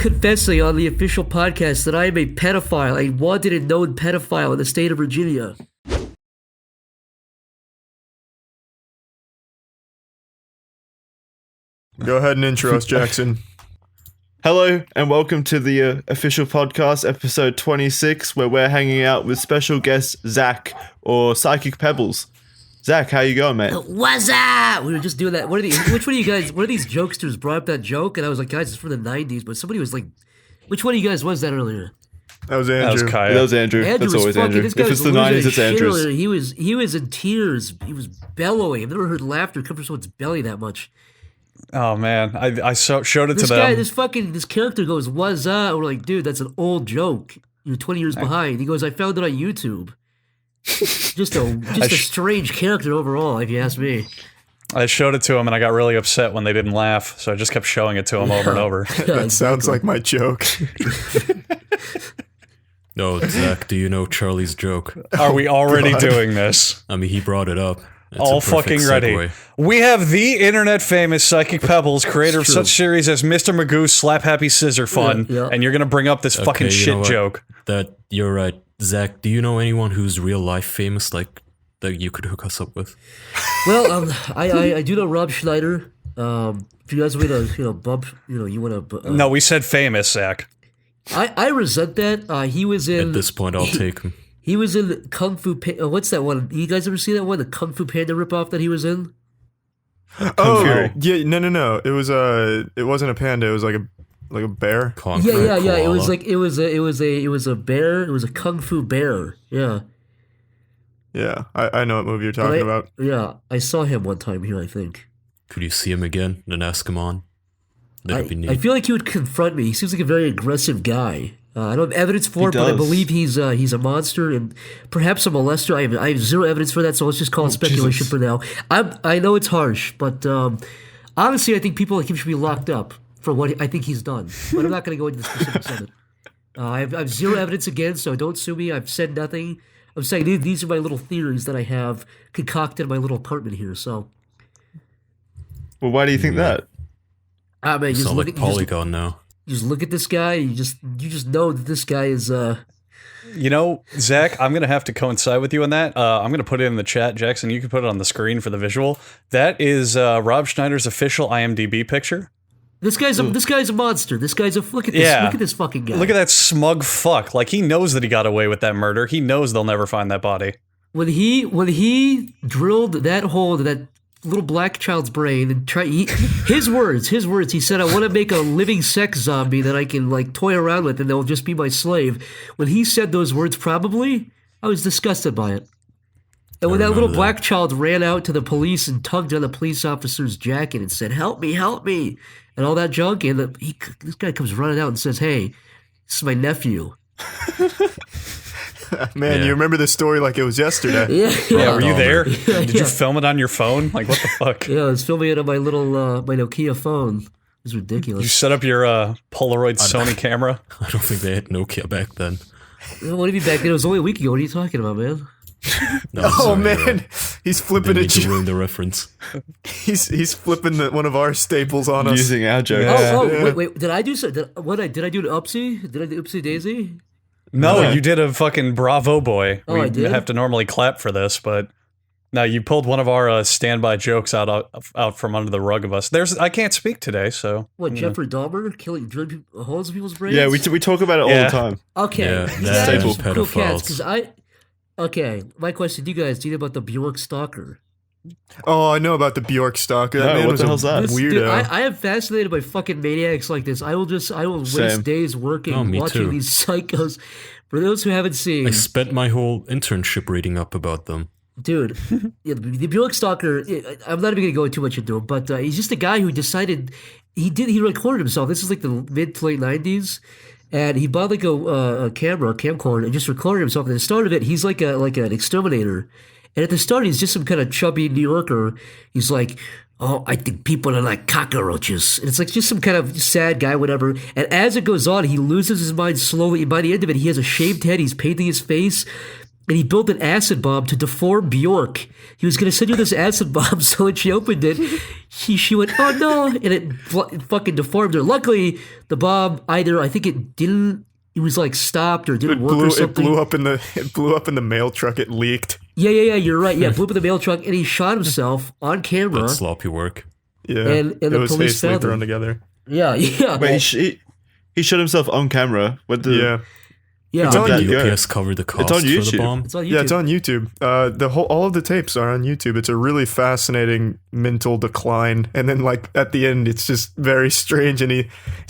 confessing on the official podcast that I am a pedophile, a wanted and known pedophile in the state of Virginia. Go ahead and intro us, Jackson. Hello, and welcome to the official podcast, episode 26, where we're hanging out with special guest Zach, or Psychicpebbles. Zach, how you going, mate? What's up? We were just doing that. Which one of you guys, one of these jokesters brought up that joke, and I was like, guys, it's from the 90s, but somebody was like, which one of you guys was that earlier? That was Andrew. That was Kaya. That was Andrew. That's always Andrew. If it's the 90s, it's Andrew's. He was in tears. He was bellowing. I've never heard laughter come from someone's belly that much. Oh man, I showed it to them. This character goes, "What's up?" We're like, dude, that's an old joke. You're 20 years behind. He goes, I found it on YouTube. just a strange character overall, if you ask me. I showed it to him, and I got really upset when they didn't laugh. So I just kept showing it to him over and over. That sounds like my joke. No, Zach, do you know Charlie's joke? Are we already doing this? I mean, he brought it up. It's all fucking ready. We have the internet famous Psychicpebbles, creator of such series as Mr. Magoo's Slap Happy Scissor Fun, and you're gonna bring up this fucking shit joke. That you're right, Zach. Do you know anyone who's real life famous, like that you could hook us up with? Well, I do know Rob Schneider. If you guys want to, bump, you want to. No, we said famous, Zach. I resent that. He was in. At this point, I'll take him. He was in Kung Fu Panda. What's that one? You guys ever see that one? The Kung Fu Panda ripoff that he was in? Oh, yeah, no. It wasn't a panda. It was like a bear. Yeah. It was a bear. It was a Kung Fu bear. Yeah. Yeah, I know what movie you're talking about. Yeah, I saw him one time here, I think. Could you see him again and ask him on? That'd be neat. I feel like he would confront me. He seems like a very aggressive guy. I don't have evidence for it, but I believe he's a monster and perhaps a molester. I have zero evidence for that, so let's just call it speculation for now. I know it's harsh, but honestly, I think people like him should be locked up for what I think he's done. But I'm not going to go into the specifics of it. I have zero evidence again, so don't sue me. I've said nothing. I'm saying these are my little theories that I have concocted in my little apartment here. So, well, why do you think that? I mean, just look like Polygon now. You just look at this guy. You just know that this guy is. Zach, I'm gonna have to coincide with you on that. I'm gonna put it in the chat, Jackson. You can put it on the screen for the visual. That is Rob Schneider's official IMDb picture. This guy's a monster. This guy's look at this. Yeah. Look at this fucking guy. Look at that smug fuck. Like he knows that he got away with that murder. He knows they'll never find that body. When he drilled that hole into that little black child's brain and his words, he said, I want to make a living sex zombie that I can like toy around with and they'll just be my slave. When he said those words, probably, I was disgusted by it. And when that little black child ran out to the police and tugged on the police officer's jacket and said, help me, and all that junk, and this guy comes running out and says, hey, this is my nephew. Man, you remember this story like it was yesterday. Yeah, were you there? Did you film it on your phone? Like, what the fuck? Yeah, I was filming it on my little my Nokia phone. It was ridiculous. You set up your Polaroid Sony camera? I don't think they had Nokia back then. What do you mean back then? It was only a week ago. What are you talking about, man? No, sorry, man, he's flipping it. To ruin the reference. He's flipping one of our staples on us. Using our jokes. Wait. Did I do so? Did I do an Upsy? Did I do Upsy Daisy? No, you did a fucking bravo boy. I did? Have to normally clap for this, but no, you pulled one of our standby jokes out from under the rug of us. I can't speak today, so what? Jeffrey Dahmer drilling holes in people's brains? Yeah, we talk about it all the time. Okay, that's cool cats. My question to you guys: do you know about the Bjork stalker? Oh, I know about the Bjork stalker. That man what was the hell's that? Weirdo. Dude, I am fascinated by fucking maniacs like this. I will waste days working, watching these psychos. For those who haven't seen, I spent my whole internship reading up about them. Dude, the Bjork stalker, I'm not even going to go too much into it, but he's just a guy who decided, he recorded himself. This is like the mid to late 90s. And he bought like a camcorder, and just recorded himself. And at the start of it, he's like an exterminator. And at the start, he's just some kind of chubby New Yorker. He's like, oh, I think people are like cockroaches. And it's like just some kind of sad guy, whatever. And as it goes on, he loses his mind slowly. And by the end of it, he has a shaved head. He's painting his face. and he built an acid bomb to deform Bjork. He was going to send her this acid bomb, so when she opened it, she went, "Oh no," and it fucking deformed her. Luckily, the bomb either, I think it didn't, it was like stopped or didn't work or something. It blew up in the mail truck. It leaked. Yeah, you're right. Yeah, blew up in the mail truck, and he shot himself on camera. That's sloppy work. Yeah, and the it was police hastily found thrown him. together. Yeah. Wait, he shot himself on camera. What the? Yeah. Yeah, It's on that YouTube. UPS covered the cost on for the YouTube. bomb. it's on YouTube. Yeah, it's on YouTube. All of the tapes are on YouTube. It's a really fascinating mental decline, and then like at the end, it's just very strange. And he's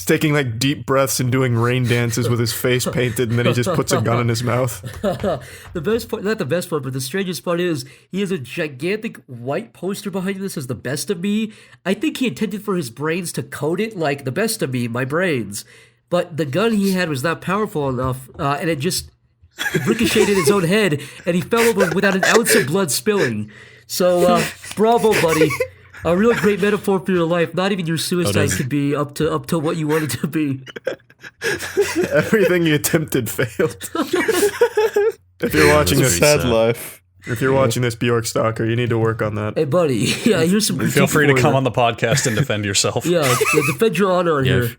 taking like deep breaths and doing rain dances with his face painted, and then he just puts a gun in his mouth. The best part, not the best part, but the strangest part is he has a gigantic white poster behind this as the best of me. I think he intended for his brains to code it like the best of me, my brains. But the gun he had was not powerful enough, and it just ricocheted his own head, and he fell over without an ounce of blood spilling. So, bravo, buddy. A real great metaphor for your life. Not even your suicide could be up to what you want it to be. Everything you attempted failed. If you're watching That's this, very Sad sad. life. if you're watching this Bjork Stalker, you need to work on that. Hey, buddy. Yeah, here's some. Feel free to come on the podcast and defend yourself. Yeah, defend your honor Yeah, here.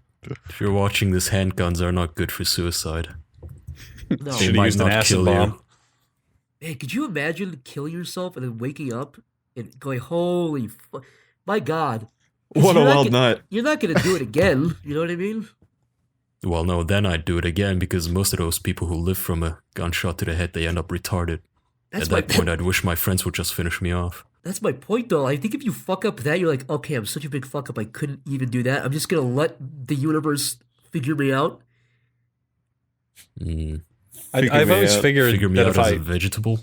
if you're watching this, handguns are not good for suicide. No. They Should've might used an not acid kill bomb. you. Hey, could you imagine killing yourself and then waking up and going, "Holy, my God!" 'Cause What a you're not wild night. You're not gonna do it again. You know what I mean? Well, no, then I'd do it again because most of those people who live from a gunshot to the head, they end up retarded. That's At that point, I'd wish my friends would just finish me off. That's my point, though. I think if you fuck up that, you're like, okay, I'm such a big fuck up. I couldn't even do that. I'm just gonna let the universe figure me out. I've always figured Figure me that out if as a I vegetable.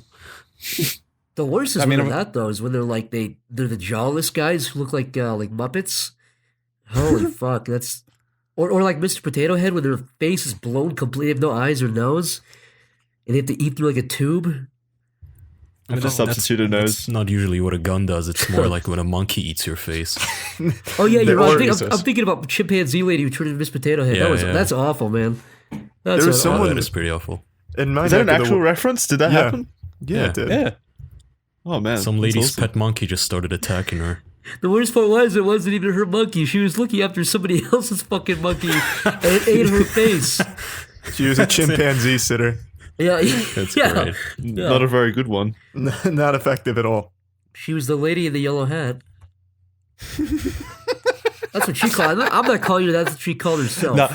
The worst is I mean, when they're that though. Is when they're like they're the jawless guys who look like Muppets. Holy fuck, that's or like Mr. Potato Head when their face is blown completely, they have no eyes or nose, and they have to eat through like a tube. I just substitute a nose. That's not usually what a gun does. It's more like when a monkey eats your face. Oh yeah, you're right. orifice. I'm thinking about chimpanzee lady who turned into Miss Potato Head. Yeah, That's awful, man. That's There was awful. someone- That is pretty awful. In my Is that an neck of the actual wo- reference? Did that Yeah. happen? Yeah, it did. yeah. Oh man, Some that's lady's awesome. pet monkey just started attacking her. The worst part was it wasn't even her monkey. She was looking after somebody else's fucking monkey, and it ate her face. She was a chimpanzee sitter. Yeah, That's yeah. great. Yeah. Not a very good one. Not effective at all. She was the lady in the yellow hat. That's what she called. I'm not calling her that. That's what she called herself. No,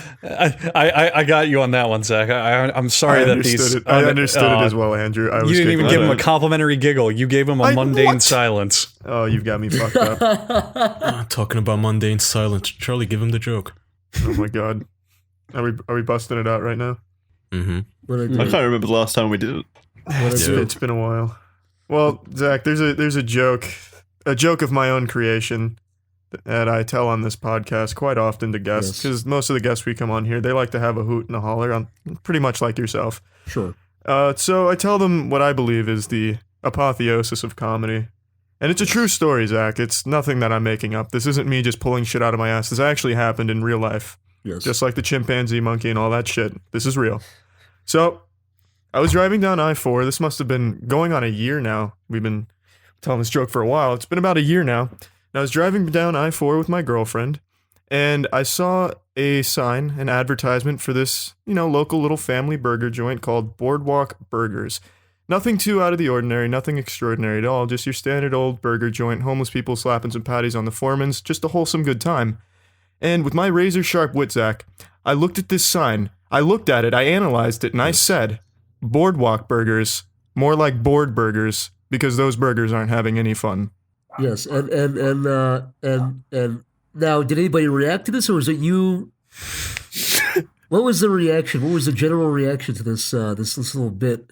I got you on that one, Zach. I'm sorry I that understood these. it. I understood it as well, Andrew. I was You didn't even taking give him it. a complimentary giggle. You gave him a I- mundane what? silence. Oh, you've got me fucked up. Talking about mundane silence. Charlie, give him the joke. Oh my god. Are we busting it out right now? Mm-hmm. What I I do? can't remember the last time we did it. What I It's, do? it's been a while. Well, Zach, there's a joke of my own creation that I tell on this podcast quite often to guests, Yes. because most of the guests we come on here, they like to have a hoot and a holler, on pretty much like yourself. Sure. So I tell them what I believe is the apotheosis of comedy. And it's a true story, Zach. It's nothing that I'm making up. This isn't me just pulling shit out of my ass. This actually happened in real life. Yes. Just like the chimpanzee monkey and all that shit. This is real. So, I was driving down I-4. This must have been going on a year now. We've been telling this joke for a while. It's been about a year now. And I was driving down I-4 with my girlfriend, and I saw a sign, an advertisement for this, local little family burger joint called Boardwalk Burgers. Nothing too out of the ordinary, nothing extraordinary at all, just your standard old burger joint, homeless people slapping some patties on the foremans, just a wholesome good time. And with my razor-sharp wit, Zach, I looked at this sign, I looked at it, I analyzed it, and I said, Boardwalk Burgers, more like board burgers, because those burgers aren't having any fun. Yes. And now, did anybody react to this, or was it you? What was the reaction? What was the general reaction to this this little bit?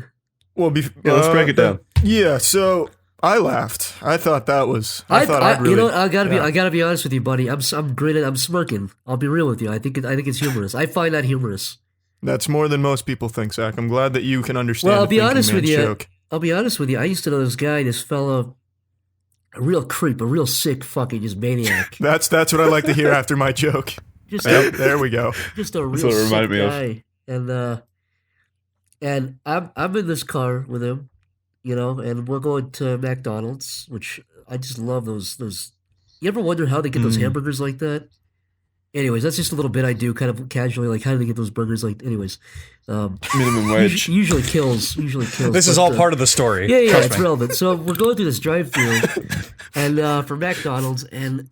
Well, let's break it down. Yeah, so I laughed. I thought that was. I thought I'd really. You know, I gotta yeah. be honest with you, buddy. I'm grinning. I'm smirking. I'll be real with you. I think it's humorous. I find that humorous. That's more than most people think, Zach. I'm glad that you can understand. Well, I'll the be thinking honest with man's you. joke. I'll be honest with you. I used to know this guy, this fella, a real creep, a real sick fucking just maniac. That's what I like to hear after my joke. Just There we go. just a real what it sick reminded me of. guy. And And I'm in this car with him, and we're going to McDonald's, which I just love those. You ever wonder how they get those hamburgers like that? Anyways, that's just a little bit I do kind of casually, like how do they get those burgers like? Anyways, Minimum wage. usually kills. This is all part of the story. Yeah, Trust it's me. relevant. So we're going through this drive-through, and for McDonald's, and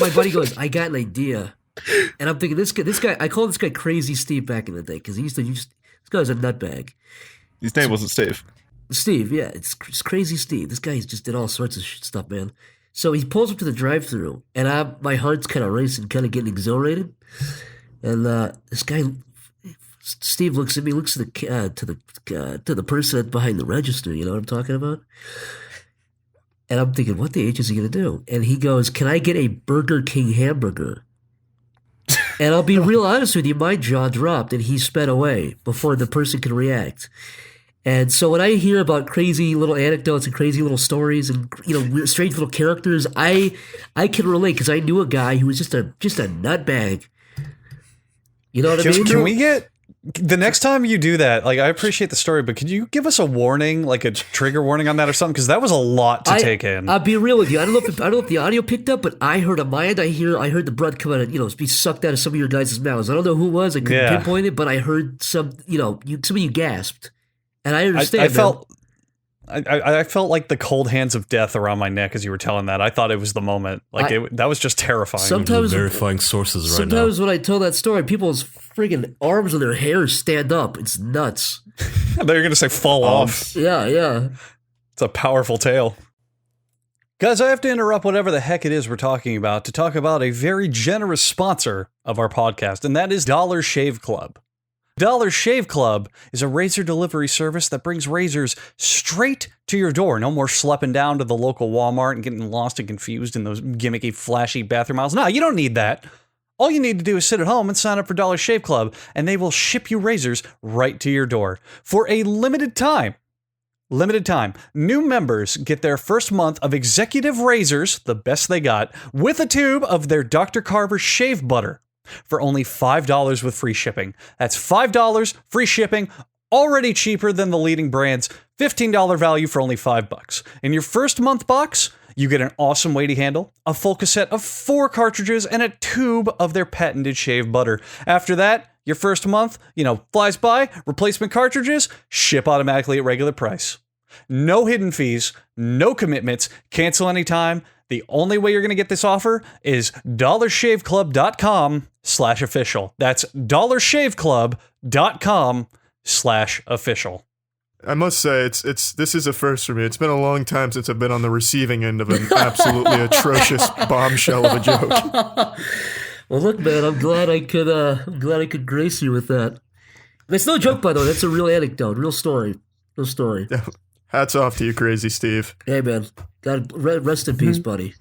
my buddy goes, "I got an idea," and I'm thinking this guy. I called this guy Crazy Steve back in the day because he used to this guy was a nutbag. His name wasn't Steve. Steve, yeah, it's Crazy Steve. This guy just did all sorts of stuff, man. So he pulls up to the drive-thru, and my heart's kind of racing, kind of getting exhilarated. And this guy, Steve, looks at me, looks to the person behind the register. You know what I'm talking about? And I'm thinking, what the H is he gonna do? And he goes, "Can I get a Burger King hamburger?" And I'll be real honest with you, my jaw dropped, and he sped away before the person could react. And so when I hear about crazy little anecdotes and crazy little stories and weird, strange little characters, I can relate because I knew a guy who was just a nutbag. You know what I mean? Can we get the next time you do that? Like, I appreciate the story, but could you give us a warning, like a trigger warning on that or something? Because that was a lot to take in. I'll be real with you. I don't know if the audio picked up, but I heard on my end. I heard the blood come out and be sucked out of some of your guys' mouths. I don't know who it was. I couldn't pinpoint it, but I heard some. Some of you gasped. And I understand. I felt like the cold hands of death around my neck as you were telling that. I thought it was the moment. That was just terrifying. Sometimes verifying sources right now. Sometimes when I tell that story, people's friggin' arms and their hair stand up. It's nuts. They're gonna say fall off. Yeah. It's a powerful tale. Guys, I have to interrupt whatever the heck it is we're talking about to talk about a very generous sponsor of our podcast, and that is Dollar Shave Club. Dollar Shave Club is a razor delivery service that brings razors straight to your door. No more schlepping down to the local Walmart and getting lost and confused in those gimmicky, flashy bathroom aisles. No, you don't need that. All you need to do is sit at home and sign up for Dollar Shave Club, and they will ship you razors right to your door. For a limited time, new members get their first month of executive razors, the best they got, with a tube of their Dr. Carver shave butter. For only $5 with free shipping. That's $5 free shipping, already cheaper than the leading brands. $15 value for only $5. In your first month box, you get an awesome weighty handle, a full cassette of 4 cartridges, and a tube of their patented shave butter. After that, your first month, flies by, replacement cartridges, ship automatically at regular price. No hidden fees, no commitments, cancel anytime. The only way you're going to get this offer is dollarshaveclub.com/official. That's dollarshaveclub.com/official. I must say, this is a first for me. It's been a long time since I've been on the receiving end of an absolutely atrocious bombshell of a joke. Well, look, man, I'm glad I could grace you with that. It's no joke, by the way. That's a real anecdote, real story. Hats off to you, Crazy Steve. Hey, man. God, rest in peace, buddy.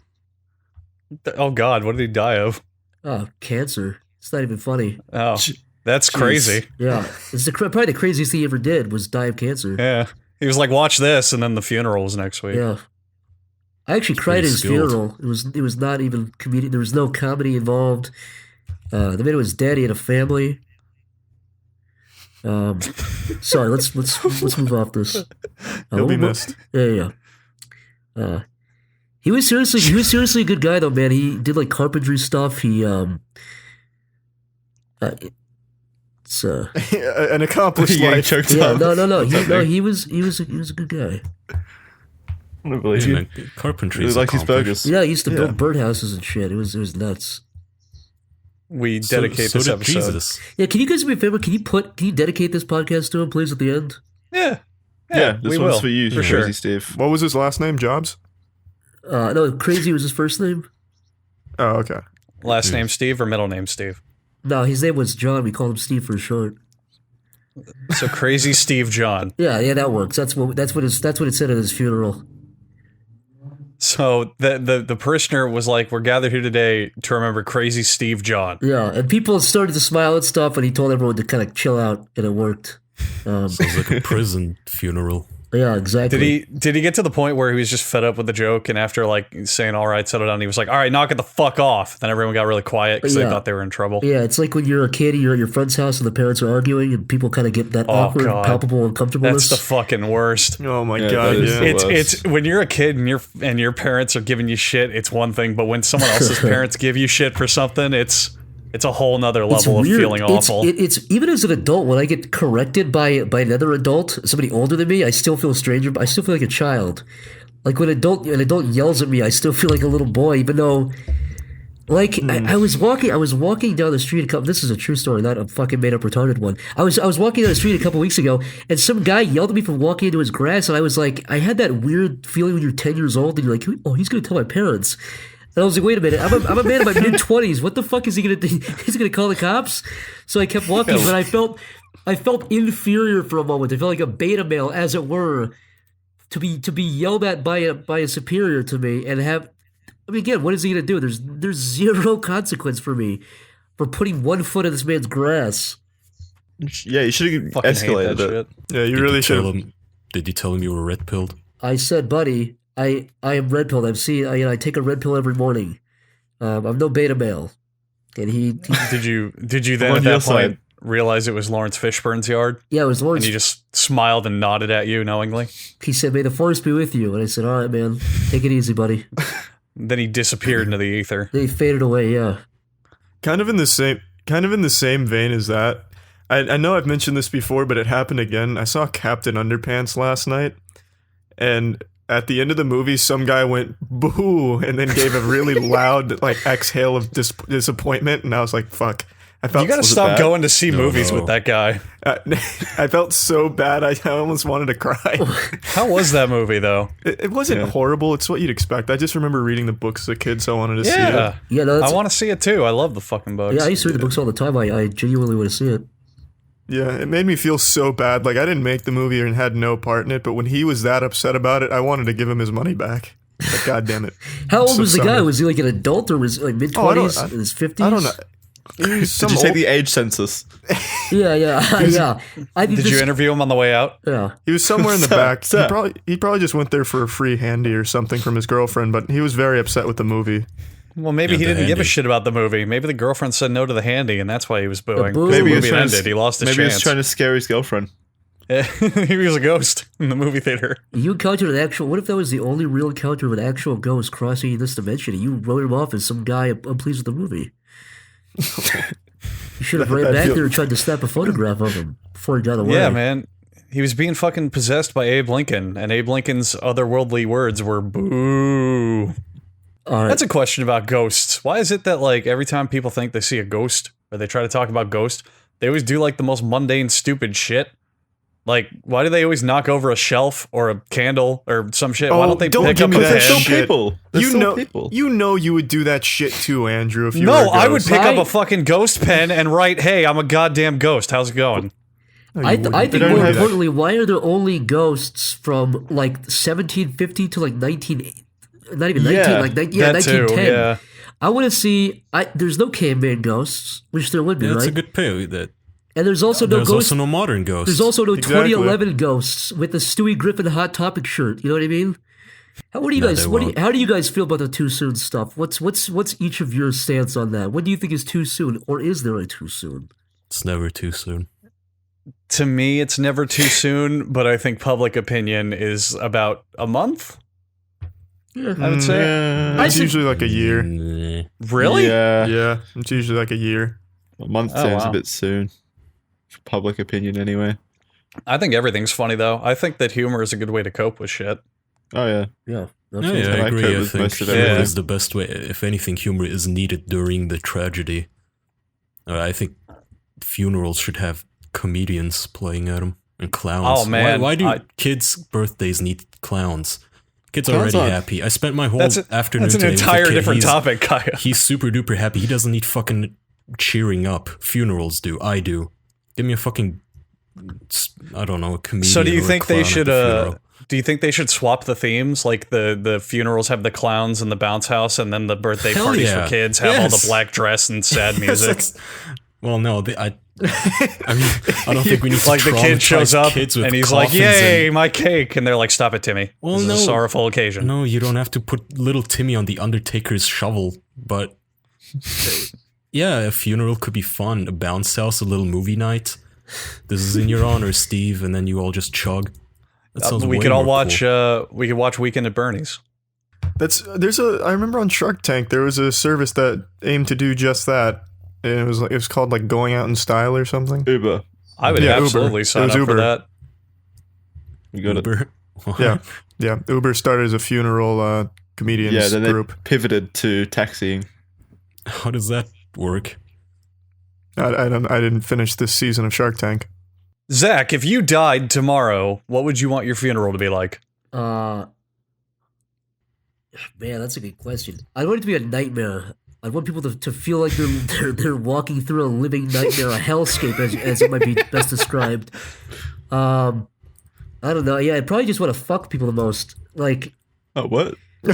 Oh, God, what did he die of? Oh, cancer. It's not even funny. Oh, that's crazy. Yeah. It's probably the craziest thing he ever did was die of cancer. Yeah. He was like, watch this, and then the funeral was next week. Yeah. I actually cried at his funeral. It was not even comedic. There was no comedy involved. The man was dead. He had a family. Sorry, let's move off this. He'll be missed. Yeah. He was seriously a good guy though, man. He did like carpentry stuff. He it's an accomplished life. Choked yeah, up. no. He was a good guy. I don't believe you. Carpentry Really is like his accomplished. burgers. Yeah, he used to build birdhouses and shit. It was nuts. We dedicate this did episode. Jesus. Yeah, can you guys do me a favor? Can you dedicate this podcast to him, please, at the end? Yeah, This we one's will, for you, for Crazy sure. Steve. What was his last name? Jobs? No, Crazy was his first name. Oh, okay. Last name Steve or middle name Steve? No, his name was John. We called him Steve for short. So Crazy Steve John. Yeah, that works. That's what it said at his funeral. So the parishioner was like, we're gathered here today to remember Crazy Steve John. Yeah, and people started to smile and stuff, and he told everyone to kind of chill out, and it worked. Sounds like a prison funeral. Yeah, exactly. Did he get to the point where he was just fed up with the joke, and after like saying "all right, settle down," he was like, "All right, knock it the fuck off." Then everyone got really quiet because they Yeah. thought they were in trouble. Yeah, it's like when you're a kid and you're at your friend's house and the parents are arguing and people kind of get that awkward, God. palpable uncomfortableness. That's the fucking worst. Oh my Yeah, god, that is yeah. the worst. It's when you're a kid and your parents are giving you shit, it's one thing, but when someone else's parents give you shit for something, it's a whole nother It's level of weird. feeling awful. It's even as an adult when I get corrected by another adult, somebody older than me, I still feel stranger. I still feel like a child. Like when an adult yells at me, I still feel like a little boy, even though. Like I was walking down the street a couple. This is a true story, not a fucking made up retarded one. I was walking down the street a couple weeks ago, and some guy yelled at me for walking into his grass, and I was like, I had that weird feeling when you're 10 years old and you're like, oh, he's gonna tell my parents. And I was like, wait a minute, I'm a man in my mid 20s. What the fuck is he gonna do? He's gonna call the cops? So I kept walking, but I felt inferior for a moment. I felt like a beta male, as it were, to be yelled at by a superior to me and have. I mean, again, what is he gonna do? There's zero consequence for me for putting one foot in this man's grass. Yeah, you should have Fucking hate escalated that it. shit. Yeah, you really should. Did you tell him you were red pilled? I said, buddy, I am red pilled. I take a red pill every morning. I'm no beta male. And he Did you then on at your that side. point realize it was Lawrence Fishburne's yard? yeah, it was Lawrence. And you just smiled and nodded at you knowingly? He said, "May the force be with you." And I said, "All right, man, take it easy, buddy." Then he disappeared into the ether. Then he faded away. Yeah. Kind of in the same vein as that. I know I've mentioned this before, but it happened again. I saw Captain Underpants last night, and at the end of the movie, some guy went boo and then gave a really loud like exhale of disappointment, and I was like, "Fuck." I felt You gotta was it stop bad? going to see movies no. with that guy. I felt so bad. I almost wanted to cry. How was that movie though? It wasn't horrible. It's what you'd expect. I just remember reading the books as a kid, so I wanted to see it. Yeah. Yeah, no, that's, I want to see it too. I love the fucking books. yeah, I used to read the books all the time. I genuinely want to see it. Yeah, it made me feel so bad. Like I didn't make the movie and had no part in it, but when he was that upset about it, I wanted to give him his money back. Like, God damn it. How old So was the guy? sorry. Was he like an adult or was he like mid Oh, I don't- 20s, in his 50s? I don't know. He was some Did you take old- the age census? Yeah, yeah. I think Did this, you interview him on the way out? Yeah. He was somewhere in the back. Sir. He probably just went there for a free handy or something from his girlfriend, but he was very upset with the movie. Well, maybe Yeah, he the didn't give a handy. shit about the movie. Maybe the girlfriend said no to the handy, and that's why he was booing. boo. 'Cause the Maybe he was movie trying to- ended. He lost his Maybe he was chance. trying to scare his girlfriend. He was a ghost in the movie theater. You encountered an actual. What if that was the only real encounter of an actual ghost crossing this dimension? And you wrote him off as some guy unpleased with the movie. You should have ran back there and tried to snap a photograph of him before he got away. Yeah, man. He was being fucking possessed by Abe Lincoln, and Abe Lincoln's otherworldly words were boo. All right. That's a question about ghosts. Why is it that, like, every time people think they see a ghost, or they try to talk about ghosts, they always do, like, the most mundane, stupid shit? Like, why do they always knock over a shelf or a candle or some shit? Why Oh, don't they don't pick give up me a that They're pen? still shit. people. They're still people. You know you would do that shit too, Andrew, if you were No, a I would ghost. pick up Right. a fucking ghost pen and write, "Hey, I'm a goddamn ghost. How's it going?" No, you I wouldn't. think don't more have that. importantly, why are there only ghosts from like 1750 to like 19? Not even 19, Yeah, like that 1910. too, yeah. I want to see. There's no caveman ghosts, which there would be, Yeah, that's right? a good pay. That And there's also no there's ghosts. also no modern ghosts. There's also no Exactly. 2011 ghosts with the Stewie Griffin Hot Topic shirt. You know what I mean? What do you No, guys? they What do you, won't. how do you guys feel about the too soon stuff? What's each of your stance on that? What do you think is too soon, or is there a too soon? It's never too soon. To me, it's never too soon, but I think public opinion is about a month, Yeah. I would say. Yeah. It's usually like a year. Nah. Really? Yeah. Yeah, it's usually like a year. A month Oh, sounds wow. a bit soon. For public opinion, anyway. I think everything's funny, though. I think that humor is a good way to cope with shit. Oh, yeah. Yeah. Yeah, absolutely. I I agree. cope I with think most of humor everything. is the best way. If anything, humor is needed during the tragedy. I think funerals should have comedians playing at them and clowns. Oh, man, why do I- kids' birthdays need clowns? Kids are Clowns already aren't- happy. I spent my whole That's afternoon an today with a entire kid. different He's- topic, Kaya. He's super duper happy. He doesn't need fucking cheering up. Funerals do. I do. Give me a fucking, I don't know, a comedian. So do you or a think they clown at should the funeral. do you think they should swap the themes? Like the funerals have the clowns and the bounce house, and then the birthday Hell parties yeah. for kids have all the Yes. black dress and sad Yes, music. well, no, I mean, I don't think we need to Like the kid shows traumatize up kids with and he's like, coffins "Yay, my cake!" And they're like, "Stop it, Timmy. Well, This is no. a sorrowful occasion." No, you don't have to put little Timmy on the Undertaker's shovel, but yeah, a funeral could be fun. A bounce house, a little movie night. This is in your honor, Steve, and then you all just chug. That sounds we way could all more watch. cool. We could watch Weekend at Bernie's. I remember on Shark Tank there was a service that aimed to do just that. And it was called like Going Out in Style or something. Uber. I would Yeah, Uber. absolutely It sign was up for Uber. that. You got it. Uber. Yeah. Uber started as a funeral comedians Yeah, then group. they pivoted to taxiing. How does that work? I didn't finish this season of Shark Tank. Zach, if you died tomorrow, what would you want your funeral to be like? Man, that's a good question. I want it to be a nightmare. I want people to feel like they're walking through a living nightmare, a hellscape, as it might be best described. I don't know. Yeah, I probably just want to fuck people the most. Like, Oh, what? you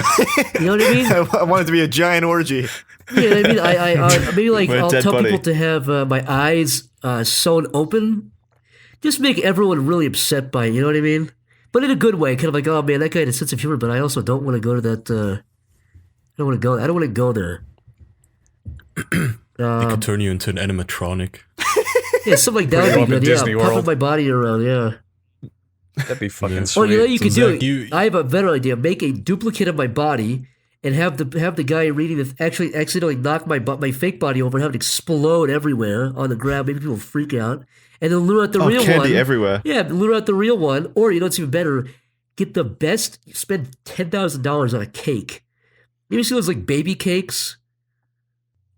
know what I mean? I want it to be a giant orgy. Yeah, I mean, I maybe like My I'll dead tell body. people to have my eyes sewn open, just make everyone really upset by it. You know what I mean? But in a good way, kind of like, oh man, that guy had a sense of humor, but I also don't want to go to that. I don't want to go there. They could turn you into an animatronic. Yeah, something like that Put you would up be in good. Disney Yeah, pumping World. my body around. Yeah. That'd be fucking Yeah. sweet. Or you know what you So could Zach, do? you- I have a better idea. Make a duplicate of my body and have the guy reading it actually accidentally knock my fake body over and have it explode everywhere on the ground. Maybe people freak out, and then lure out the real candy one. everywhere. Yeah, lure out the real one. Or you know what's even better? Get the best. Spend $10,000 on a cake. You ever see those like baby cakes?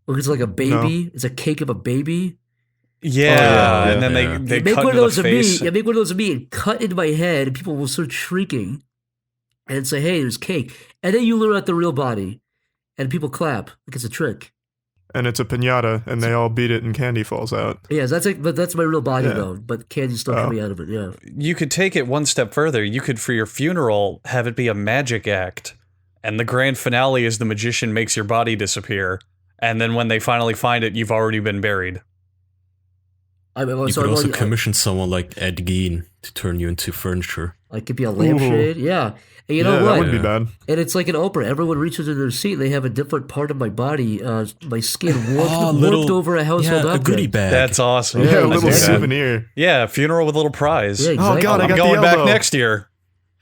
Where it's like a baby. It's a cake of a baby. yeah, and then yeah. they Make cut one of into those the of me. face. Yeah, make one of those of me and cut into my head, and people will start shrieking and say, "Hey, there's cake." And then you lure out the real body, and people clap like it's a trick. And it's a piñata, and they all beat it, and candy falls out. Yeah, but that's my real body Yeah. though. But candy's still Oh. coming out of it. Yeah. You could take it one step further. You could, for your funeral, have it be a magic act, and the grand finale is the magician makes your body disappear, and then when they finally find it, you've already been buried. I mean, You so could I'm also only- commission someone like Ed Gein to turn you into furniture. I could be a lampshade. Yeah. And you know yeah, that what? wouldn't be bad. And it's like an Oprah. Everyone reaches into their seat. And they have a different part of my body, my skin warped, warped over a household yeah, a object. goodie bag. That's awesome. Yeah, Yeah, a little exactly. souvenir. Yeah, funeral with a little prize. Yeah, exactly. Oh God, I I'm got going the back elbow. next year.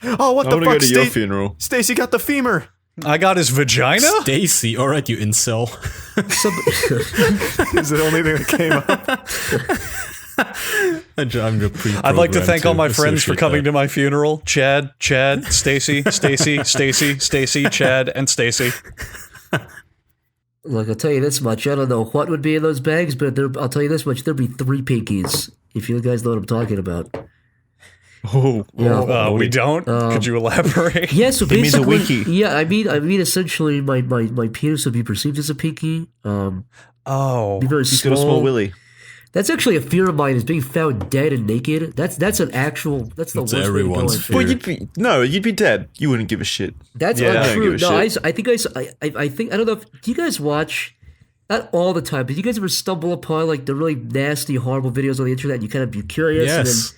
Oh, what I the want to go fuck, to your funeral. Stacy got the femur. I got his vagina? Stacy, all right, you incel. Is the only thing that came up. I'd like to thank all my friends for coming to my funeral. Chad, Stacy, Stacy, Chad, and Stacy. Look, I'll tell you this much. I don't know what would be in those bags, but I'll tell you this much. There'd be 3 pinkies, if you guys know what I'm talking about. Oh, Yeah. We don't? Could you elaborate? Yeah, so means a basically, winky. yeah, I mean, essentially, my penis would be perceived as a pinky. Oh. Be very he's got a small willy. That's actually a fear of mine, is being found dead and naked. That's an actual. That's the It's worst way to go. everyone's I fear. think. Well, you'd be dead. You wouldn't give a shit. That's Yeah, I don't untrue. give a No, shit. I think I think I don't know. Do you guys watch? Not all the time, but do you guys ever stumble upon like the really nasty, horrible videos on the internet? And you kind of be curious. Yes.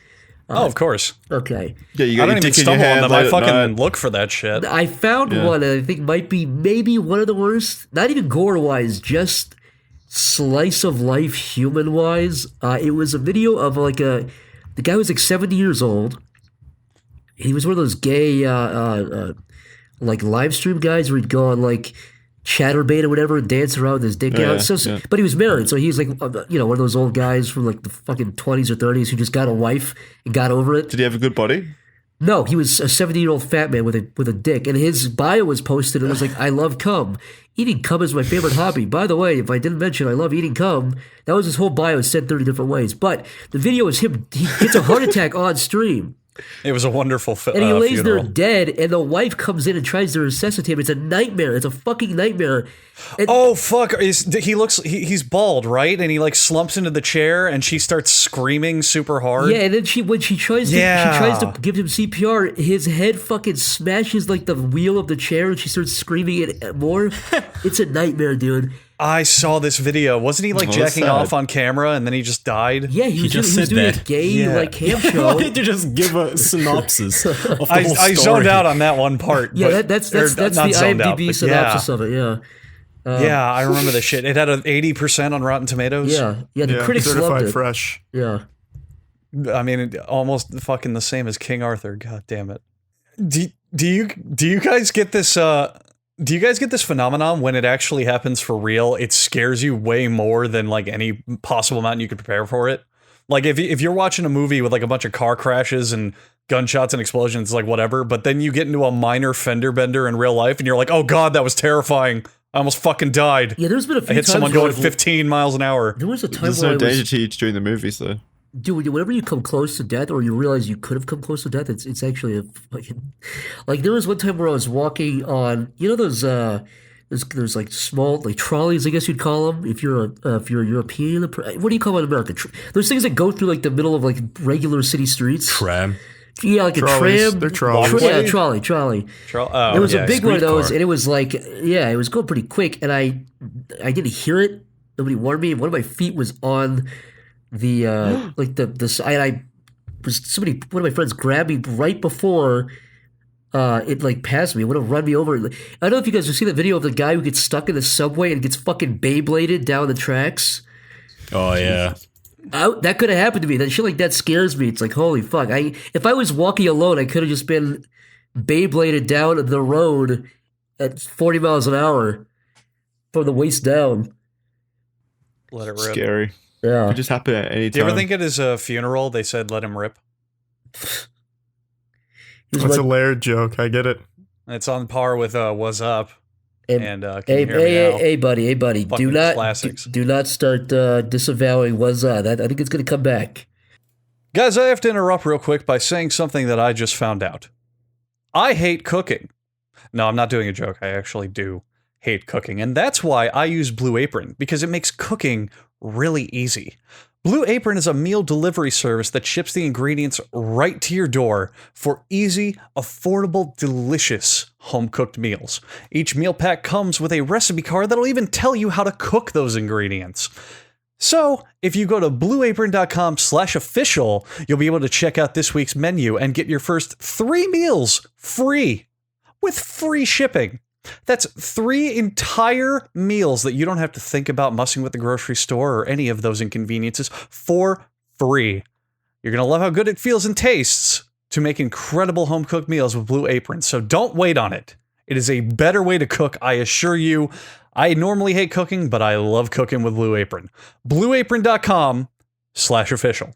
Oh, of course. And then, okay. Yeah, you I got don't your even dick in your stumble on hand them. late I at fucking night. look for that shit. I found Yeah. one that I think might be maybe one of the worst. Not even gore wise, just slice of life human wise. It was a video of the guy was like 70 years old. He was one of those gay like live stream guys where he'd go on like Chatterbait or whatever and dance around with his dick Yeah, out. So, yeah. but he was married, so he's like one of those old guys from like the fucking 20s or 30s who just got a wife and got over it. Did he have a good body? No, he was a 70-year-old fat man with a dick, and his bio was posted. And it was like, "I love cum. Eating cum is my favorite hobby." By the way, if I didn't mention I love eating cum, that was his whole bio, said 30 different ways. But the video is him. He gets a heart attack on stream, It was a wonderful and he lays funeral. there dead. And the wife comes in and tries to resuscitate him. It's a nightmare. It's a fucking nightmare. And Oh fuck! He's bald, right? And he like slumps into the chair, and she starts screaming super hard. yeah, and then when she tries to give him CPR, his head fucking smashes like the wheel of the chair, and she starts screaming it more. It's a nightmare, dude. I saw this video. Wasn't he like Oh, jacking sad. off on camera and then he just died? Yeah, he was just doing, said he was doing that. a gay Yeah. like camp show. Why did you just give a synopsis of the whole I story? zoned out on that one part. Yeah, but- that's or the not zoned out, IMDb but synopsis of it. Yeah, Yeah, I remember this shit. It had an 80% on Rotten Tomatoes. yeah. The critics loved certified it. fresh. Yeah. I mean, almost fucking the same as King Arthur. God damn it. Do you guys get this? Do you guys get this phenomenon when it actually happens for real? It scares you way more than like any possible amount you could prepare for it. Like if you're watching a movie with like a bunch of car crashes and gunshots and explosions, like whatever, but then you get into a minor fender bender in real life and you're like, oh god, that was terrifying. I almost fucking died. Yeah, there's been a few I hit times someone where going I've- 15 miles an hour. There was a time There's where no I danger was, to you during the movies, though. dude, whenever you come close to death or you realize you could have come close to death, it's actually a fucking, like there was one time where I was walking on, you know those there's like small like trolleys, I guess you'd call them if you're a European. What do you call them in America? Those things that go through like the middle of like regular city streets. Tram. Yeah, like Trolleys. a tram. They're trolleys. Yeah, trolley. Oh, There was yeah, a big one of streetcar. those, and it was like, yeah, it was going pretty quick, and I didn't hear it. Nobody warned me. One of my feet was on the like the side. One of my friends grabbed me right before it like passed me. It would have run me over. I don't know if you guys have seen the video of the guy who gets stuck in the subway and gets fucking Beybladed down the tracks. Oh yeah. That could have happened to me. That shit like that scares me. It's like, holy fuck. If I was walking alone, I could have just been Beybladed down the road at 40 miles an hour from the waist down. Let it rip. Scary. Yeah. It just happen at any Do you time. ever think at his funeral they said let him rip? He was That's a like, layered joke. I get it. It's on par with "What's Up" and "Can hey, You Hear Me Now?" hey, buddy, Fucking classics. do not start disavowing what's up. I think it's gonna come back. Guys, I have to interrupt real quick by saying something that I just found out. I hate cooking. No, I'm not doing a joke. I actually do hate cooking, and that's why I use Blue Apron, because it makes cooking really easy. Blue Apron is a meal delivery service that ships the ingredients right to your door for easy, affordable, delicious home-cooked meals. Each meal pack comes with a recipe card that'll even tell you how to cook those ingredients. So, if you go to blueapron.com/official, you'll be able to check out this week's menu and get your first 3 meals free with free shipping. That's 3 entire meals that you don't have to think about mussing with the grocery store or any of those inconveniences for free. You're going to love how good it feels and tastes to make incredible home-cooked meals with Blue Apron, so don't wait on it. It is a better way to cook, I assure you. I normally hate cooking, but I love cooking with Blue Apron. blueapron.com/official.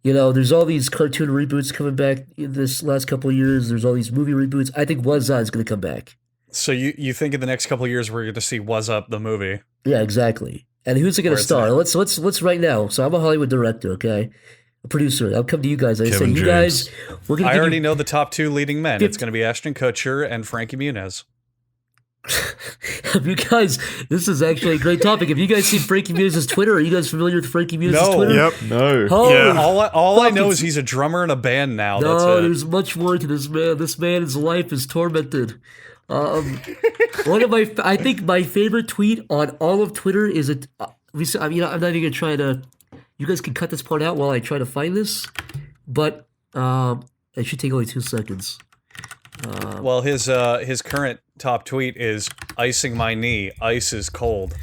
You know, there's all these cartoon reboots coming back in this last couple of years. There's all these movie reboots. I think Wuzz is gonna come back. So you think in the next couple of years we're going to see What's Up, the movie? Yeah, exactly. And who's it gonna Where it's star? at. Let's right now. So I'm a Hollywood director, okay, a producer. I'll come to you guys. I say, Kevin you James. guys, we're gonna. I give already you, know the top 2 leading men. It's going to be Ashton Kutcher and Frankie Muniz. If you guys, this is actually a great topic. Have you guys seen Frankie Muniz's Twitter? Are you guys familiar with Frankie Muniz's No. Twitter? Yep. No. Holy Yeah. All I know fucking- is he's a drummer in a band now. No, That's it. there's much more to this man. This man's life is tormented. One of I think my favorite tweet on all of Twitter is I'm not even gonna try to. You guys can cut this part out while I try to find this, but it should take only 2 seconds. Well, his current top tweet is icing my knee. Ice is cold.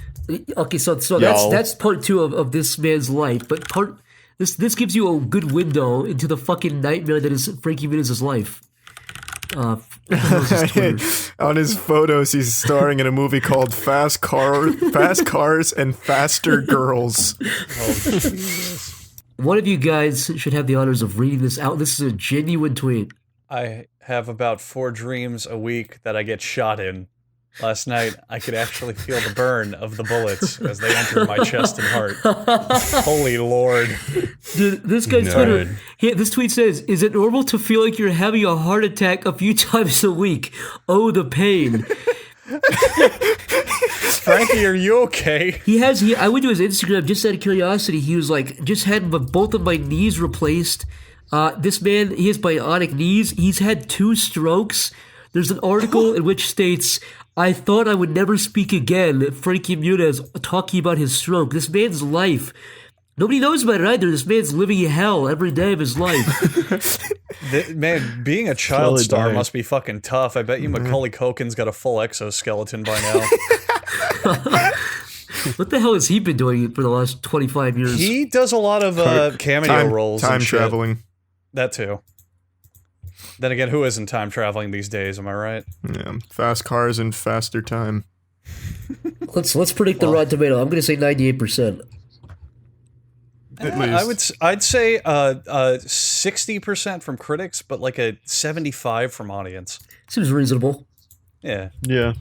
Okay, so Y'all. that's part 2 of this man's life, but this gives you a good window into the fucking nightmare that is Frankie Muniz's life. What the hell is his Twitter? On his photos, he's starring in a movie called Fast Cars and Faster Girls. One of you guys should have the honors of reading this out. This is a genuine tweet. I have about 4 dreams a week that I get shot in. Last night, I could actually feel the burn of the bullets as they enter my chest and heart. Holy Lord. Dude, this guy's Nerd. Twitter. This tweet says, "Is it normal to feel like you're having a heart attack a few times a week? Oh, the pain." Frankie, are you okay? I went to his Instagram just out of curiosity. He was like, just had both of my knees replaced. This man, he has bionic knees. He's had 2 strokes. There's an article in which states, I thought I would never speak again. Frankie Muniz talking about his stroke. This man's life. Nobody knows about it either. This man's living hell every day of his life. Man, being a child Slowly star dying. must be fucking tough. I bet you Macaulay Culkin's got a full exoskeleton by now. What the hell has he been doing for the last 25 years? He does a lot of cameo roles Time and shit. traveling. That too. Then again, who isn't time traveling these days, am I right? Yeah, fast cars and faster time. Let's predict the Rotten Tomato. I'm going to say 98%. At least. I'd say 60% from critics, but like a 75 from audience. Seems reasonable. Yeah. Yeah.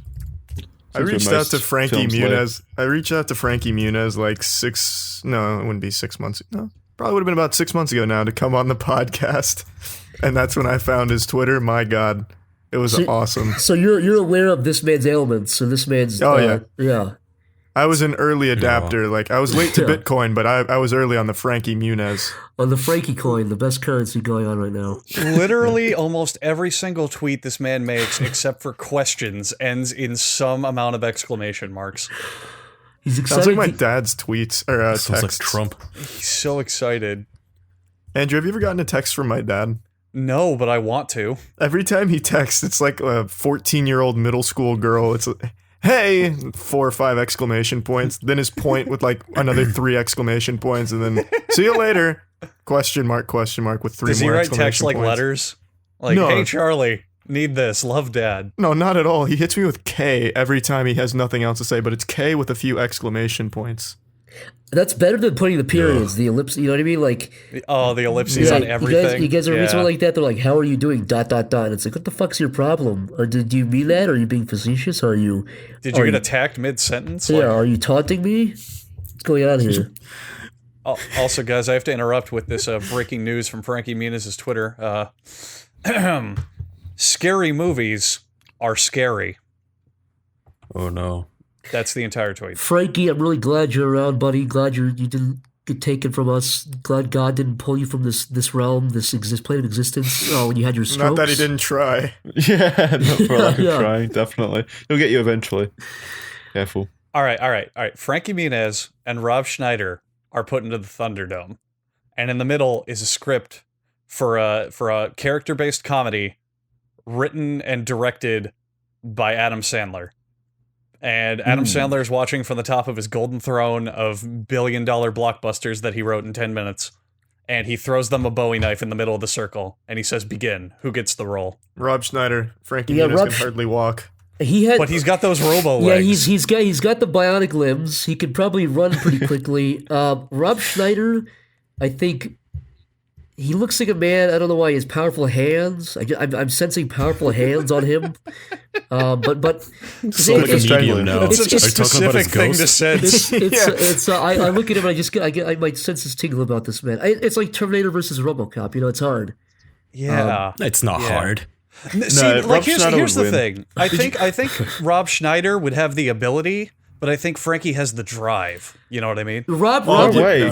I reached out to Frankie films like- Muniz. I reached out to Frankie Muniz like no, it wouldn't be 6 months. No, probably would have been about 6 months ago now to come on the podcast. And that's when I found his Twitter. My God, it was awesome. So you're aware of this man's ailments and this man's... Oh, yeah. I was an early adapter. Like I was late to Yeah. Bitcoin, but I was early on the Frankie Muniz. On the Frankie coin, the best currency going on right now. Literally almost every single tweet this man makes, except for questions, ends in some amount of exclamation marks. He's Sounds excited. like my dad's tweets or Sounds like texts. Trump. He's so excited. Andrew, have you ever gotten a text from my dad? No, but I want to. Every time he texts, it's like a 14-year-old middle school girl. It's like, hey, 4 or 5 exclamation points. Then his point with like another 3 exclamation points, and then see you later. Question mark with 3 Does he more write exclamation text like points. letters? Like, No. hey, Charlie, need this. Love, Dad. No, not at all. He hits me with K every time he has nothing else to say, but it's K with a few exclamation points. That's better than putting the periods, the ellipses, you know what I mean? Like, Oh, the ellipses on everything. You guys ever read Yeah. something like that? They're like, how are you doing? ... And it's like, what the fuck's your problem? Or do you mean that? Are you being facetious? Are you... Did you are get attacked mid-sentence? Yeah, are you taunting me? What's going on here? Also, guys, I have to interrupt with this breaking news from Frankie Muniz's Twitter. Scary movies are scary. Oh no. That's the entire tweet. Frankie, I'm really glad you're around, buddy. Glad you didn't get taken from us. Glad God didn't pull you from this realm, this plane of existence when you had your strokes. Not that he didn't try. Yeah, not for lack of Yeah. trying, definitely. He'll get you eventually. Careful. All right. Frankie Muniz and Rob Schneider are put into the Thunderdome, and in the middle is a script for a character-based comedy written and directed by Adam Sandler. And Adam Sandler is watching from the top of his golden throne of billion-dollar blockbusters that he wrote in 10 minutes. And he throws them a Bowie knife in the middle of the circle. And he says, begin. Who gets the role? Rob Schneider, Frankie Yeah, Muniz Rob can hardly walk. He had, But he's got those robo yeah, legs. he's got the bionic limbs. He could probably run pretty quickly. Rob Schneider, I think he looks like a man. I don't know why he has powerful hands. I'm sensing powerful hands on him. But So like a medium now. It's such a Are you talking about his specific thing to ghost? sense. it's I look at him and I might sense his tingle about this man. It's like Terminator versus RoboCop. You know, it's hard. Yeah. It's not hard. See, Rob like Schneider here's would the win. thing. I think Rob Schneider would have the ability, but I think Frankie has the drive. You know what I mean? Rob way.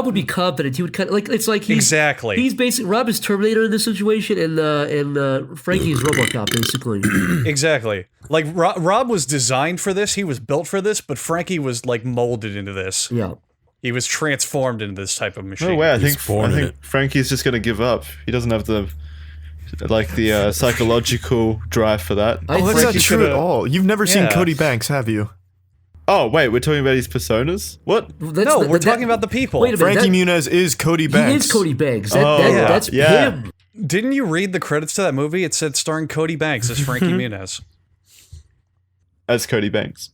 would be confident. He would kind of like it's like he's Exactly. He's basically Rob is Terminator in this situation, and Frankie is RoboCop basically. Exactly. Like Rob was designed for this. He was built for this, but Frankie was like molded into this. Yeah. He was transformed into this type of machine. No way. I He's think born in it. Frankie's just going to give up. He doesn't have the psychological drive for that. I Oh, that's Frankie not true coulda- at all. You've never seen Yeah. Cody Banks, have you? Oh, wait, we're talking about his personas? What? No, we're talking about the people. Wait a minute. Frankie Muniz is Cody Banks. He is Cody Banks. Yeah. That's Yeah. him. Didn't you read the credits to that movie? It said starring Cody Banks as Frankie Muniz. As Cody Banks.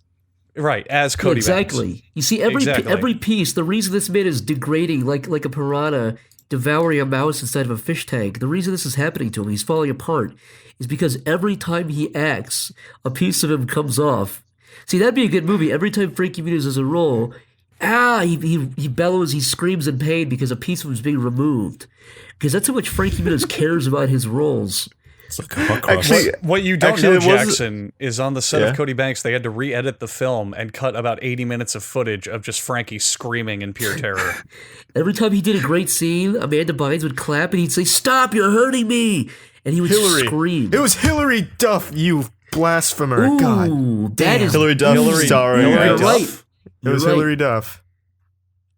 Right, as Cody exactly. Banks. You see, Exactly. every piece. The reason this man is degrading, like a piranha devouring a mouse inside of a fish tank. The reason this is happening to him, he's falling apart, is because every time he acts, a piece of him comes off. See, that'd be a good movie. Every time Frankie Muniz has a role, he bellows, he screams in pain because a piece of him is being removed. Because that's how much Frankie Muniz cares about his roles. It's like a hot cross. Actually, What you don't Actually, know, there was- Jackson, is on the set Yeah. of Cody Banks, they had to re-edit the film and cut about 80 minutes of footage of just Frankie screaming in pure terror. Every time he did a great scene, Amanda Bynes would clap and he'd say, "Stop, you're hurting me!" And he would Hillary. scream. It was Hillary Duff, you Blasphemer. Ooh, God. that is Hillary Duff starring. You're Duff. right. It You're was right. Hillary Duff.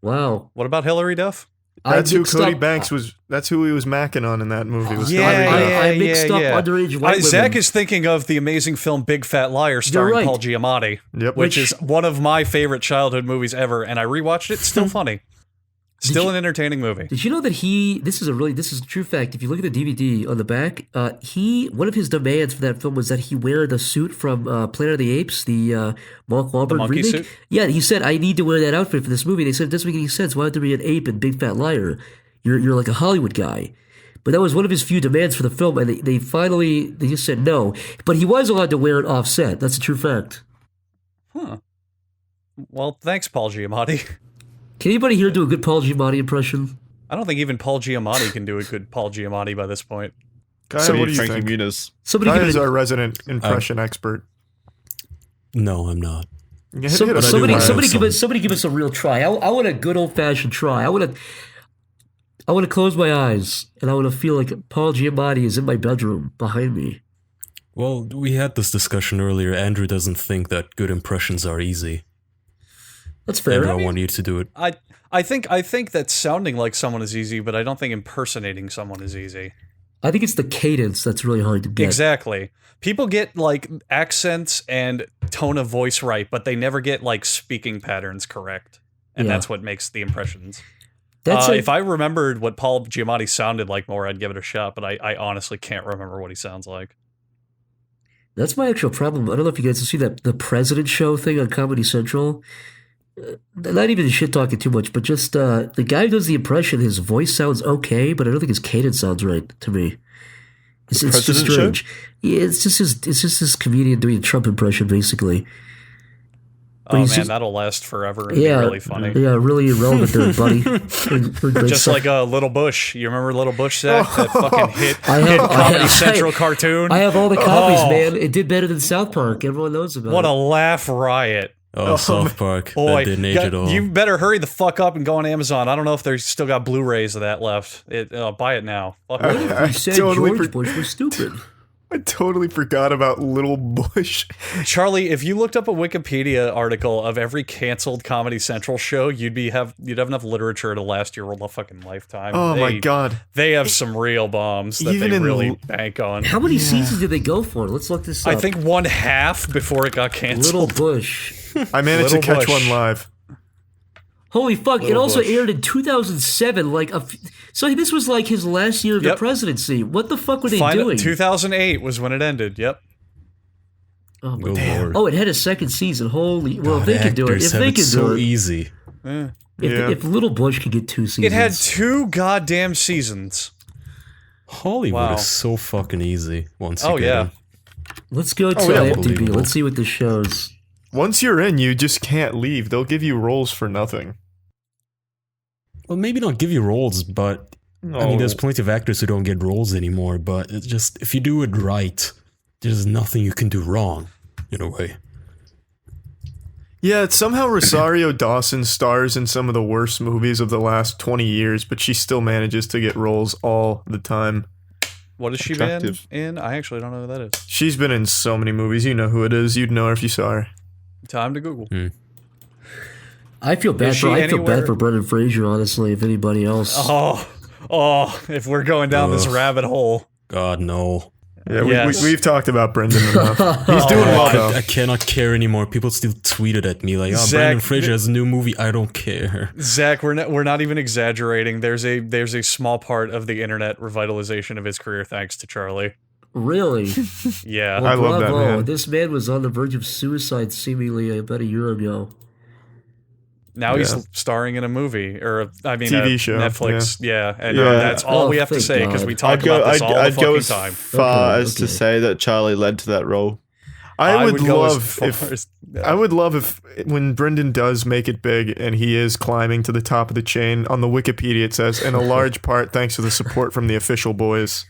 Wow. What about Hillary Duff? That's who mixed Cody up- Banks was. That's who he was macking on in that movie. Was Yeah, Hillary Duff. I mixed up underage white women. Zach is thinking of the amazing film Big Fat Liar starring right. Paul Giamatti, Yep. which is one of my favorite childhood movies ever, and I rewatched it. Still funny. Still an entertaining movie. Did you know that this is a true fact. If you look at the DVD on the back, one of his demands for that film was that he wear the suit from Planet of the Apes, the Mark Wahlberg monkey remake. suit? Yeah, he said, I need to wear that outfit for this movie. They said, it doesn't make any sense. Why would there be an ape in Big Fat Liar? You're like a Hollywood guy. But that was one of his few demands for the film, and they just said no. But he was allowed to wear it offset. That's a true fact. Huh. Well, thanks, Paul Giamatti. Can anybody here do a good Paul Giamatti impression? I don't think even Paul Giamatti can do a good Paul Giamatti by this point. Kyle, So what do you Frankie think? Muniz. Somebody Kyle give is it our resident impression expert. No, I'm not. Yeah, Somebody, hit us. somebody, have somebody give some. us, somebody give us a real try. I want a good old fashioned try. I want to close my eyes and I want to feel like Paul Giamatti is in my bedroom behind me. Well, we had this discussion earlier. Andrew doesn't think that good impressions are easy. That's fair. Andrew, I want you to do it. I think that sounding like someone is easy, but I don't think impersonating someone is easy. I think it's the cadence that's really hard to get. Exactly. People get like accents and tone of voice right, but they never get like speaking patterns correct. And Yeah. that's what makes the impressions. That's If I remembered what Paul Giamatti sounded like more, I'd give it a shot, but I honestly can't remember what he sounds like. that's my actual problem. I don't know if you guys have seen that the President Show thing on Comedy Central. Not even shit talking too much, but just the guy who does the impression. His voice sounds okay, but I don't think his cadence sounds right to me. It's just President Show? strange. Yeah, it's just this comedian doing a Trump impression, basically. But Oh he's man, just- that'll last forever and Yeah, be really funny. yeah, really irrelevant there, buddy. Great Just stuff. like Little Bush. You remember Little Bush, Zach? That fucking hit I Comedy Central cartoon? I have all the copies, Oh. man. It did better than South Park. Everyone knows about What it. a laugh riot. Oh, South Park. Boy, That didn't age at all. you better hurry the fuck up and go on Amazon. I don't know if they still got Blu-rays of that left. Buy it now. Fuck it. I You said totally George Bush was stupid. I totally forgot about Little Bush. Charlie, if you looked up a Wikipedia article of every canceled Comedy Central show, you'd have enough literature to last your whole fucking lifetime. Oh my god. They have some real bombs that Even they in really l- bank on. How many seasons did they go for? Let's look this up. I think 1/2 before it got Little canceled. Bush. I managed to Little catch Bush. one live. Holy fuck! It Little also Bush. aired in 2007. So this was like his last year of the Yep. presidency. What the fuck were they doing? 2008 was when it ended. Yep. Oh my Oh, god! Lord. Oh, it had a second season. Holy! Well, if God, they can do it, actors if have they it can so do it, easy. Yeah. if Little Bush could get 2 seasons, It had 2 goddamn seasons. Hollywood Wow. is so fucking easy once you Oh, get yeah. in. Let's go to Oh, yeah. IMDb. Unbelievable. Let's see what this shows. Once you're in, you just can't leave. They'll give you roles for nothing. Well, maybe not give you roles, but I mean, there's plenty of actors who don't get roles anymore. But it's just if you do it right, there's nothing you can do wrong. In a way. Yeah, it's somehow Rosario Dawson stars in some of the worst movies of the last 20 years, but she still manages to get roles all the time. What has she been Attractive. in? I actually don't know who that is. She's been in so many movies. You know who it is. You'd know her if you saw her. Time to Google. I feel bad Is for she I feel anywhere- bad for Brendan Fraser, honestly. If anybody else, Oh, if we're going down this Ugh. rabbit hole. God no. Yeah, Yes. we've talked about Brendan enough. He's doing well, though. I cannot care anymore. People still tweeted at me like, "Oh, Zach, Brandon Fraser has a new movie. I don't care." Zach, we're not even exaggerating. There's a small part of the internet revitalization of his career thanks to Charlie. really, Yeah. well, I love that bravo. man. This man was on the verge of suicide seemingly about a year ago. Now he's Yeah. starring in a movie, or I mean, TV a show, Netflix. Yeah, and Yeah. that's all Oh, we have to thank say because God. we talk I'd go. about this all I'd the go fucking as time. far Okay, as to okay. say that Charlie led to that role. I would go as love far if as- I would love if when Brendan does make it big and he is climbing to the top of the chain, on the Wikipedia it says, in a large part thanks to the support from the official boys.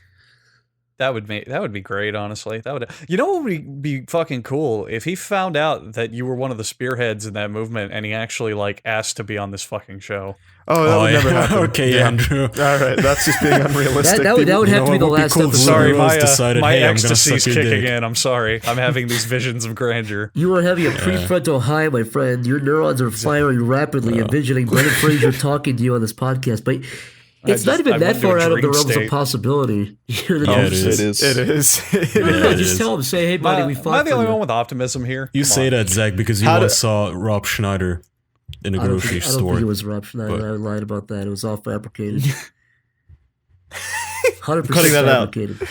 That would be great, honestly. That would, you know, what would be fucking cool if he found out that you were one of the spearheads in that movement, and he actually like asked to be on this fucking show. Oh, that would yeah. never happen. Okay, Yeah. Andrew. All right, that's just being unrealistic. That would People- have to be the last episode. Sorry, Rose my decided, my "Hey, I'm gonna ecstasy's suck your kicking dick." in. I'm sorry. I'm having these visions of grandeur. You are having a prefrontal high, my friend. Your neurons are firing rapidly, envisioning Brendan Fraser talking to you on this podcast. But it's not even I that went into far a out of the dream realms of state. possibility. You're the Yeah, it opposite. is. It is. It is. It No, is. no, it just is. tell him, say, hey, buddy, we Am I fought the for only you. one with optimism here? You Come say on. that, Zach, because you How once do- saw Rob Schneider in a I don't grocery think it store. was Rob Schneider. but- I lied about that. It was all fabricated. 100% Cutting that out. fabricated.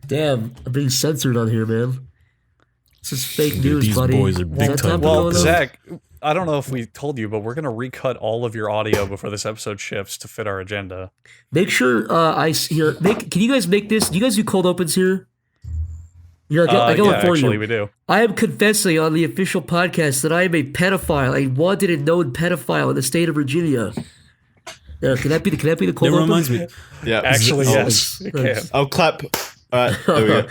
Damn, I'm being censored on here, man. This is fake Dude, news, these buddy. boys are Is big that time time Well, going on? Zach, I don't know if we told you, but we're gonna recut all of your audio before this episode shifts to fit our agenda. Make sure can you guys make this? Do you guys do cold opens here? Yeah, I got yeah, one for actually, you. we do. I am confessing on the official podcast that I am a pedophile, a wanted and known pedophile in the state of Virginia. Can that be the cold That open? reminds me, Yeah. Actually, Oh, yes, it can. I'll clap. All right, there we go.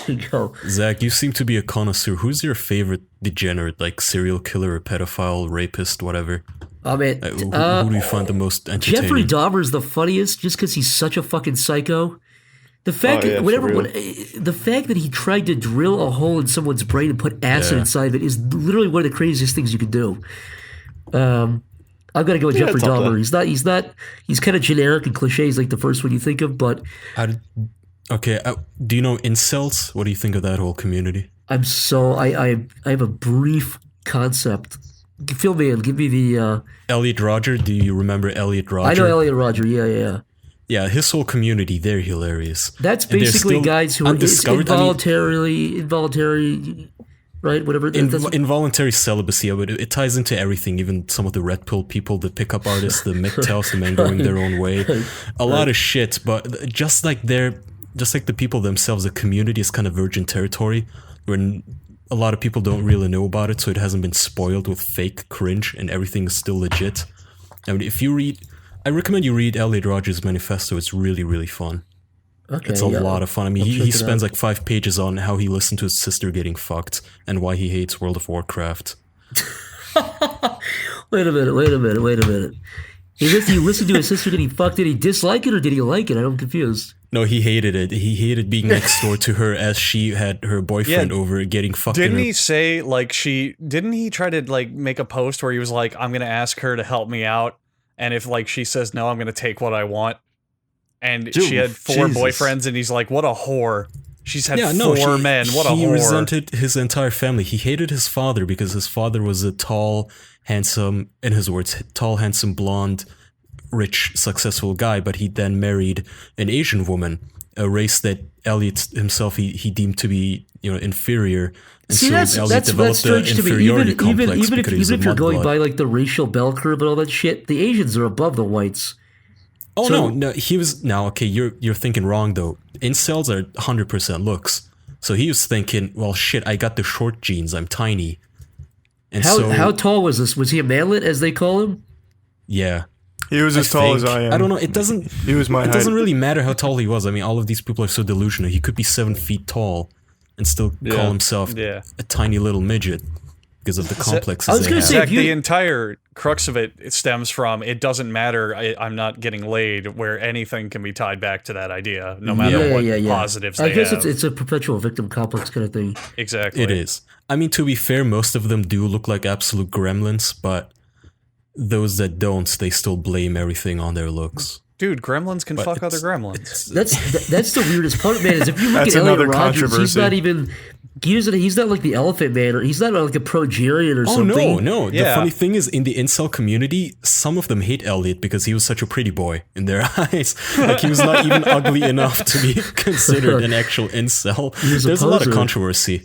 There you go. Zach, you seem to be a connoisseur. Who's your favorite degenerate, like serial killer or pedophile, rapist, whatever? Oh man, Who do you find the most entertaining? Jeffrey Dahmer's the funniest just because he's such a fucking psycho. The fact Oh, yeah, for the fact that he tried to drill a hole in someone's brain and put acid Yeah. inside of it is literally one of the craziest things you can do. I've got to go with Jeffrey it's up Dahmer. there. He's kind of generic and cliche. He's like the first one you think of, but Okay, do you know incels? What do you think of that whole community? I have a brief concept. Fill me in. Give me the. Elliot Rodger, do you remember Elliot Rodger? I know Elliot Rodger. Yeah. Yeah, his whole community, they're hilarious. That's And they're basically still guys who are undiscovered. I mean, involuntary, right? Whatever. That's, involuntary celibacy, but it ties into everything, even some of the red pill people, the pickup artists, the MGTOWs, the men going their own way. A lot of shit, but just like the people themselves, the community is kind of virgin territory where a lot of people don't really know about it, so it hasn't been spoiled with fake cringe and everything is still legit. I mean, I recommend you read Elliot Rodger's manifesto. It's really, really fun. okay, It's a lot of fun. I mean, I'll he check it spends out. like 5 pages on how he listened to his sister getting fucked and why he hates World of Warcraft. Wait a minute. If you listened to his sister getting fucked, did he dislike it or did he like it? I'm confused. No, he hated it. He hated being next door to her as she had her boyfriend over getting fucked. Didn't in her he say like didn't he try to like make a post where he was like, I'm gonna ask her to help me out, and if like she says no, I'm gonna take what I want. And Dude, she had 4 Jesus. boyfriends, and he's like, what a whore. She's had no, 4 men. What a he whore. resented his entire family. He hated his father because his father was a tall, handsome, in his words, tall, handsome, blonde, rich, successful guy. But he then married an Asian woman, a race that Elliot himself he deemed to be inferior. And See, that's Elliot developed strange an to me. inferiority Even complex because he's if you're a going mudblood. by like the racial bell curve and all that shit, the Asians are above the whites. Oh So- no, he was okay. You're thinking wrong though. Incels are 100% looks. So he was thinking, well, shit, I got the short genes. I'm tiny. And How tall was this? Was he a manlet, as they call him? Yeah, He was as tall as I am. I don't know. It doesn't. He was my It height. doesn't really matter how tall he was. I mean, all of these people are so delusional. He could be 7 feet tall and still call himself Yeah. a tiny little midget because of the complexes. I was they gonna have. say, Zach, if you- the entire crux of it stems from it doesn't matter. I'm not getting laid, where anything can be tied back to that idea, no matter what positives I they guess have. it's a perpetual victim complex kind of thing. Exactly. It is. I mean, to be fair, most of them do look like absolute gremlins, but those that don't, they still blame everything on their looks. Dude, gremlins can fuck other it's- gremlins. That's the weirdest part, man. Is if you look That's at Elliot another Rodgers, he's controversy. not even. He's not like the Elephant Man, or he's not like a progerian or Oh something. no! The Yeah. funny thing is, in the incel community, some of them hate Elliot because he was such a pretty boy in their eyes. Like he was not even ugly enough to be considered an actual incel. was a There's a lot of poser. controversy.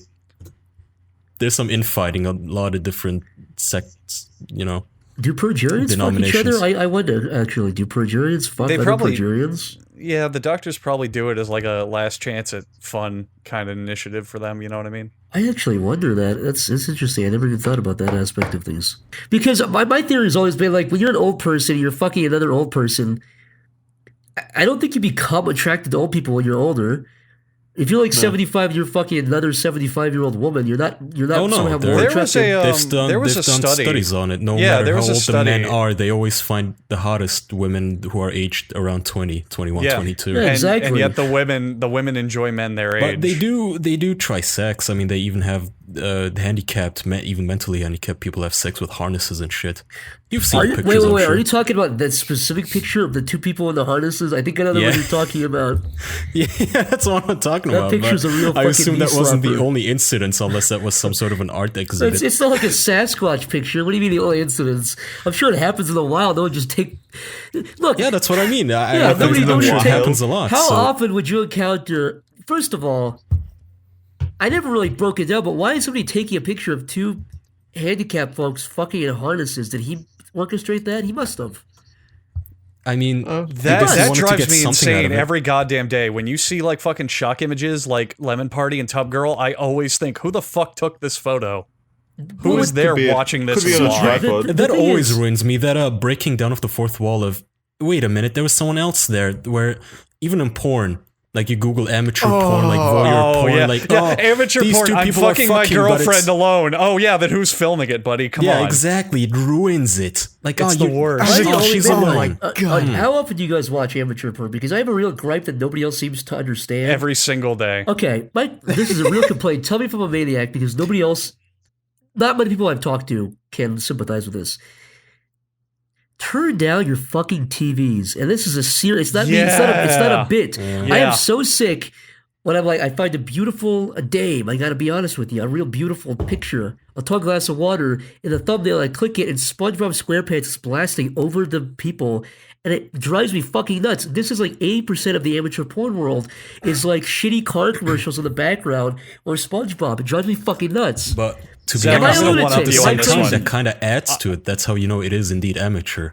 There's some infighting, a lot of different sects. Do progerians fuck each Denominations. other? I wonder, actually. Do progerians fuck They other probably- progerians? Yeah, the doctors probably do it as like a last chance at fun kind of initiative for them. You know what I mean? I actually wonder that. That's interesting. I never even thought about that aspect of things. Because my theory has always been like, when you're an old person, you're fucking another old person. I don't think you become attracted to old people when you're older. If you're like 75, you're fucking another 75-year-old woman. You're not Oh no, somehow more There attractive. was a they've there was done a study. studies on it. No Yeah, matter there how was a old the men study. are, they always find the hottest women who are aged around 20, 21, Yeah. 22. Yeah. Exactly. And yet the women enjoy men their age. But they do try sex. I mean, they even have handicapped, even mentally handicapped people have sex with harnesses and shit. You've seen pictures. Wait. I'm Are sure. you talking about that specific picture of the two people in the harnesses? I think I know the one Yeah. you're talking about. Yeah, that's what I'm talking That about. picture's but a real I fucking assume that wasn't the knee-slapper. only incident, unless that was some sort of an art exhibit. It's not like a Sasquatch picture. What do you mean the only incidents? I'm sure it happens in the wild. No one just take. Look, Yeah, that's what I mean. I Yeah, think nobody- I'm nobody sure it take- happens a lot. how so. often would you encounter? First of all, I never really broke it down, but why is somebody taking a picture of two handicapped folks fucking in harnesses? Did he orchestrate that? He must have. I mean, That he that wanted to drives get me something out insane of it. every goddamn day. When you see like fucking shock images like Lemon Party and Tub Girl, I always think, who the fuck took this photo? Who is there be a- watching this? could be on a live? tripod. The That thing always is- ruins me. That breaking down of the fourth wall of, wait a minute, there was someone else there. Where even in porn, like you Google amateur porn, like voyeur Oh porn, yeah, like yeah. Amateur these porn. two I'm people are fucking my fucking, but girlfriend it's- alone. Oh yeah, then who's filming it, buddy? Come Yeah, on. exactly. It ruins it. Like, It's the worst. Am I the Oh, only she's man that, alone. how often do you guys watch amateur porn? Because I have a real gripe that nobody else seems to understand. Every single day. Okay, this is a real complaint. Tell me if I'm a maniac because nobody else, not many people I've talked to can sympathize with this. Turn down your fucking TVs, and this is a serious. It's not me. It's not a bit. I Yeah. am so sick when I'm like, I find a dame. I gotta be honest with you, a real beautiful picture, a tall glass of water in the thumbnail. I click it, and SpongeBob SquarePants is blasting over the people. And it drives me fucking nuts. This is like 80% of the amateur porn world is like shitty car commercials in the background or SpongeBob. It drives me fucking nuts. But to be Zach, Am I honest, a lunatic? one-up you on this sometimes one. that kind of adds to it. That's how you know it is indeed amateur.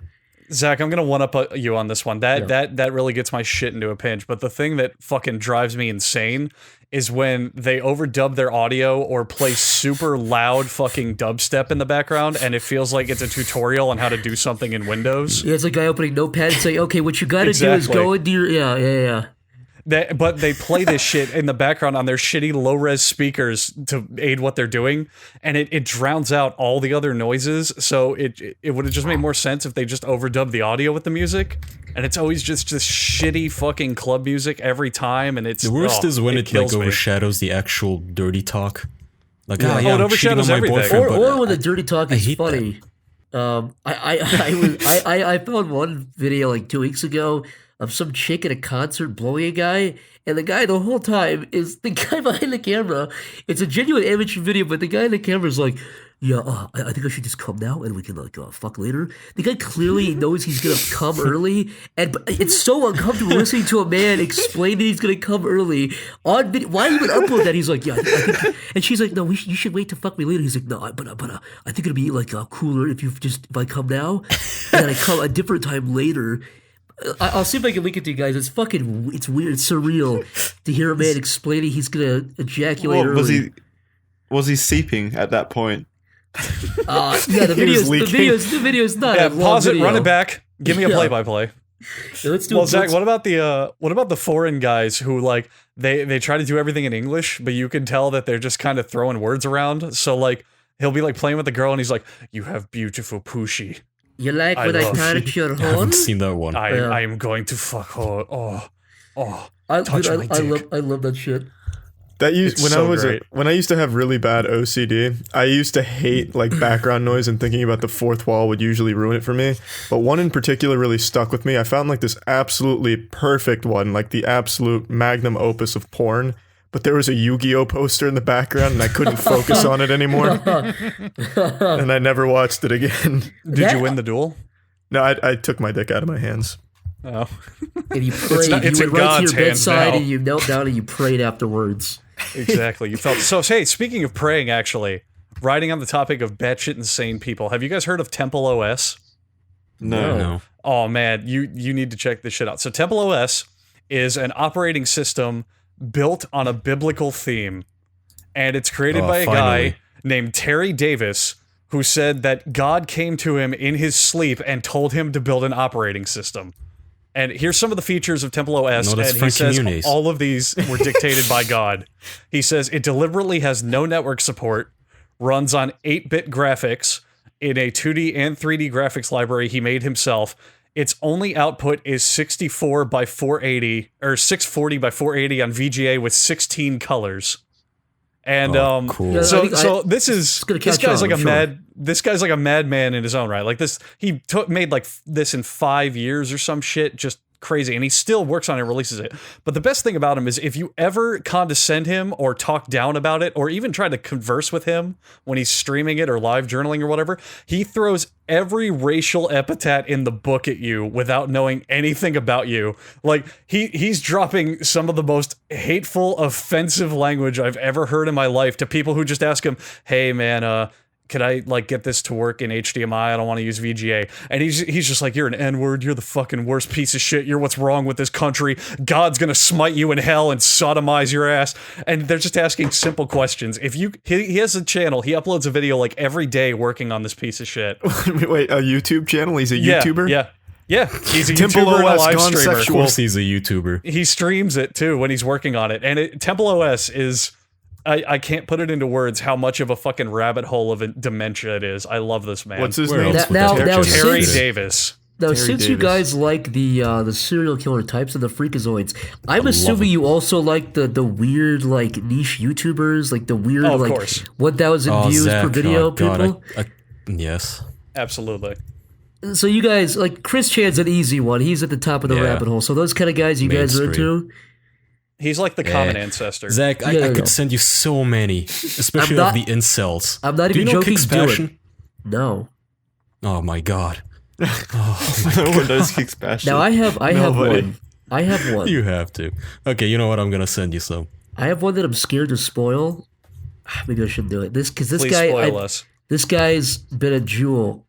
Zach, I'm gonna one up you on this one. That really gets my shit into a pinch. But the thing that fucking drives me insane is when they overdub their audio or play super loud fucking dubstep in the background, and it feels like it's a tutorial on how to do something in Windows. Yeah, it's like a guy opening Notepad and saying, "Okay, what you got to do is Exactly. go into your yeah." But they play this shit in the background on their shitty low-res speakers to aid what they're doing, and it drowns out all the other noises. So it would have just made more sense if they just overdubbed the audio with the music. And it's always just shitty fucking club music every time, and it's The worst is when it like kills me. overshadows the actual dirty talk. Like, Yeah. oh, Oh, yeah, it I'm cheating on overshadows my everything. boyfriend, Or but when the dirty talk is hate funny. I found one video like 2 weeks ago of some chick at a concert blowing a guy, and the guy the whole time is the guy behind the camera. It's a genuine amateur video, but the guy in the camera is like, "Yeah, I think I should just come now, and we can like fuck later." The guy clearly knows he's gonna come early, and it's so uncomfortable listening to a man explain that he's gonna come early on video. Why even upload that? He's like, "Yeah," I think, and she's like, "No, you should wait to fuck me later." He's like, "No, but I think it'll be like cooler if I come now, and then I come a different time later." I'll see if I can link it to you guys. It's weird, it's surreal to hear a man explaining he's gonna ejaculate What, early. was he seeping at that point? Yeah, the video's not. Yeah, a long pause it, video. run it back, give me a Yeah. play-by-play. Yeah, let's do Well, it. Zach, what about the foreign guys who like they try to do everything in English, but you can tell that they're just kind of throwing words around. So like he'll be like playing with the girl, and he's like, "You have beautiful pushy. You like I when I love touch your I horn? haven't seen that one. I am going to fuck her. Oh, touch my dick." I love that shit. That used It's when so I was great. when I used to have really bad OCD. I used to hate like background noise, and thinking about the fourth wall would usually ruin it for me. But one in particular really stuck with me. I found like this absolutely perfect one, like the absolute magnum opus of porn. But there was a Yu-Gi-Oh poster in the background, and I couldn't focus on it anymore. And I never watched it again. Did you win the duel? No, I took my dick out of my hands. Oh, And you prayed. it's You in went right to God's your hands bedside now. and you knelt down and you prayed afterwards. exactly. You felt so. Hey, speaking of praying, actually, riding on the topic of batshit insane people, have you guys heard of Temple OS? No. Oh man, you need to check this shit out. So Temple OS is an operating system built on a biblical theme, and it's created by a finally. guy named Terry Davis, who said that God came to him in his sleep and told him to build an operating system. And here's some of the features of Temple OS, No, and that's he Frankie says Muniz. all of these were dictated by God. He says it deliberately has no network support, runs on 8-bit graphics in a 2D and 3D graphics library he made himself. Its only output is 64 by 480 or 640 by 480 on VGA with 16 colors. And cool. Yeah, I think this gonna this catch guy's on, like I'm sure. this guy's like a madman in his own right. Like this, he made like this in 5 years or some shit, just crazy, and he still works on it and releases it. But the best thing about him is if you ever condescend him or talk down about it or even try to converse with him when he's streaming it or live journaling or whatever, he throws every racial epithet in the book at you without knowing anything about you. Like he's dropping some of the most hateful, offensive language I've ever heard in my life to people who just ask him, "Hey man, could I like get this to work in HDMI? I don't want to use VGA." And he's just like, "You're an N-word. You're the fucking worst piece of shit. You're what's wrong with this country. God's gonna smite you in hell and sodomize your ass." And they're just asking simple questions. If he has a channel, he uploads a video like every day working on this piece of shit. Wait, a YouTube channel? He's a Yeah, YouTuber? yeah. He's a Temple YouTuber and a OS live gone streamer. Of sexual. course, he's a YouTuber. He streams it too when he's working on it. And Temple OS is. I can't put it into words how much of a fucking rabbit hole of dementia it is. I love this man. What's his Where name? else would Now- that now picture Terry be? since- Davis. Now, Terry since you Davis. guys like the serial killer types and the freakazoids, I'm assuming them. you also like the weird like niche YouTubers, like the weird Oh, of like course. 1,000 views Zach, per video oh, God, people. yes. Absolutely. So you guys like Chris Chan's an easy one. He's at the top of the Yeah. rabbit hole. So those kind of guys you guys are Mainstream. into. He's like the common ancestor. Zach, I No. could send you so many, especially I'm of the incels. I'm not Do you even know joking. Kicks Do it. Passion? No. Oh my god. No one knows Kicks Passion. Now I have Nobody. one. I have one. You have to. Okay, you know what? I'm gonna send you some. I have one that I'm scared to spoil. Maybe I shouldn't do it. This Please guy. spoil us. This guy's been a jewel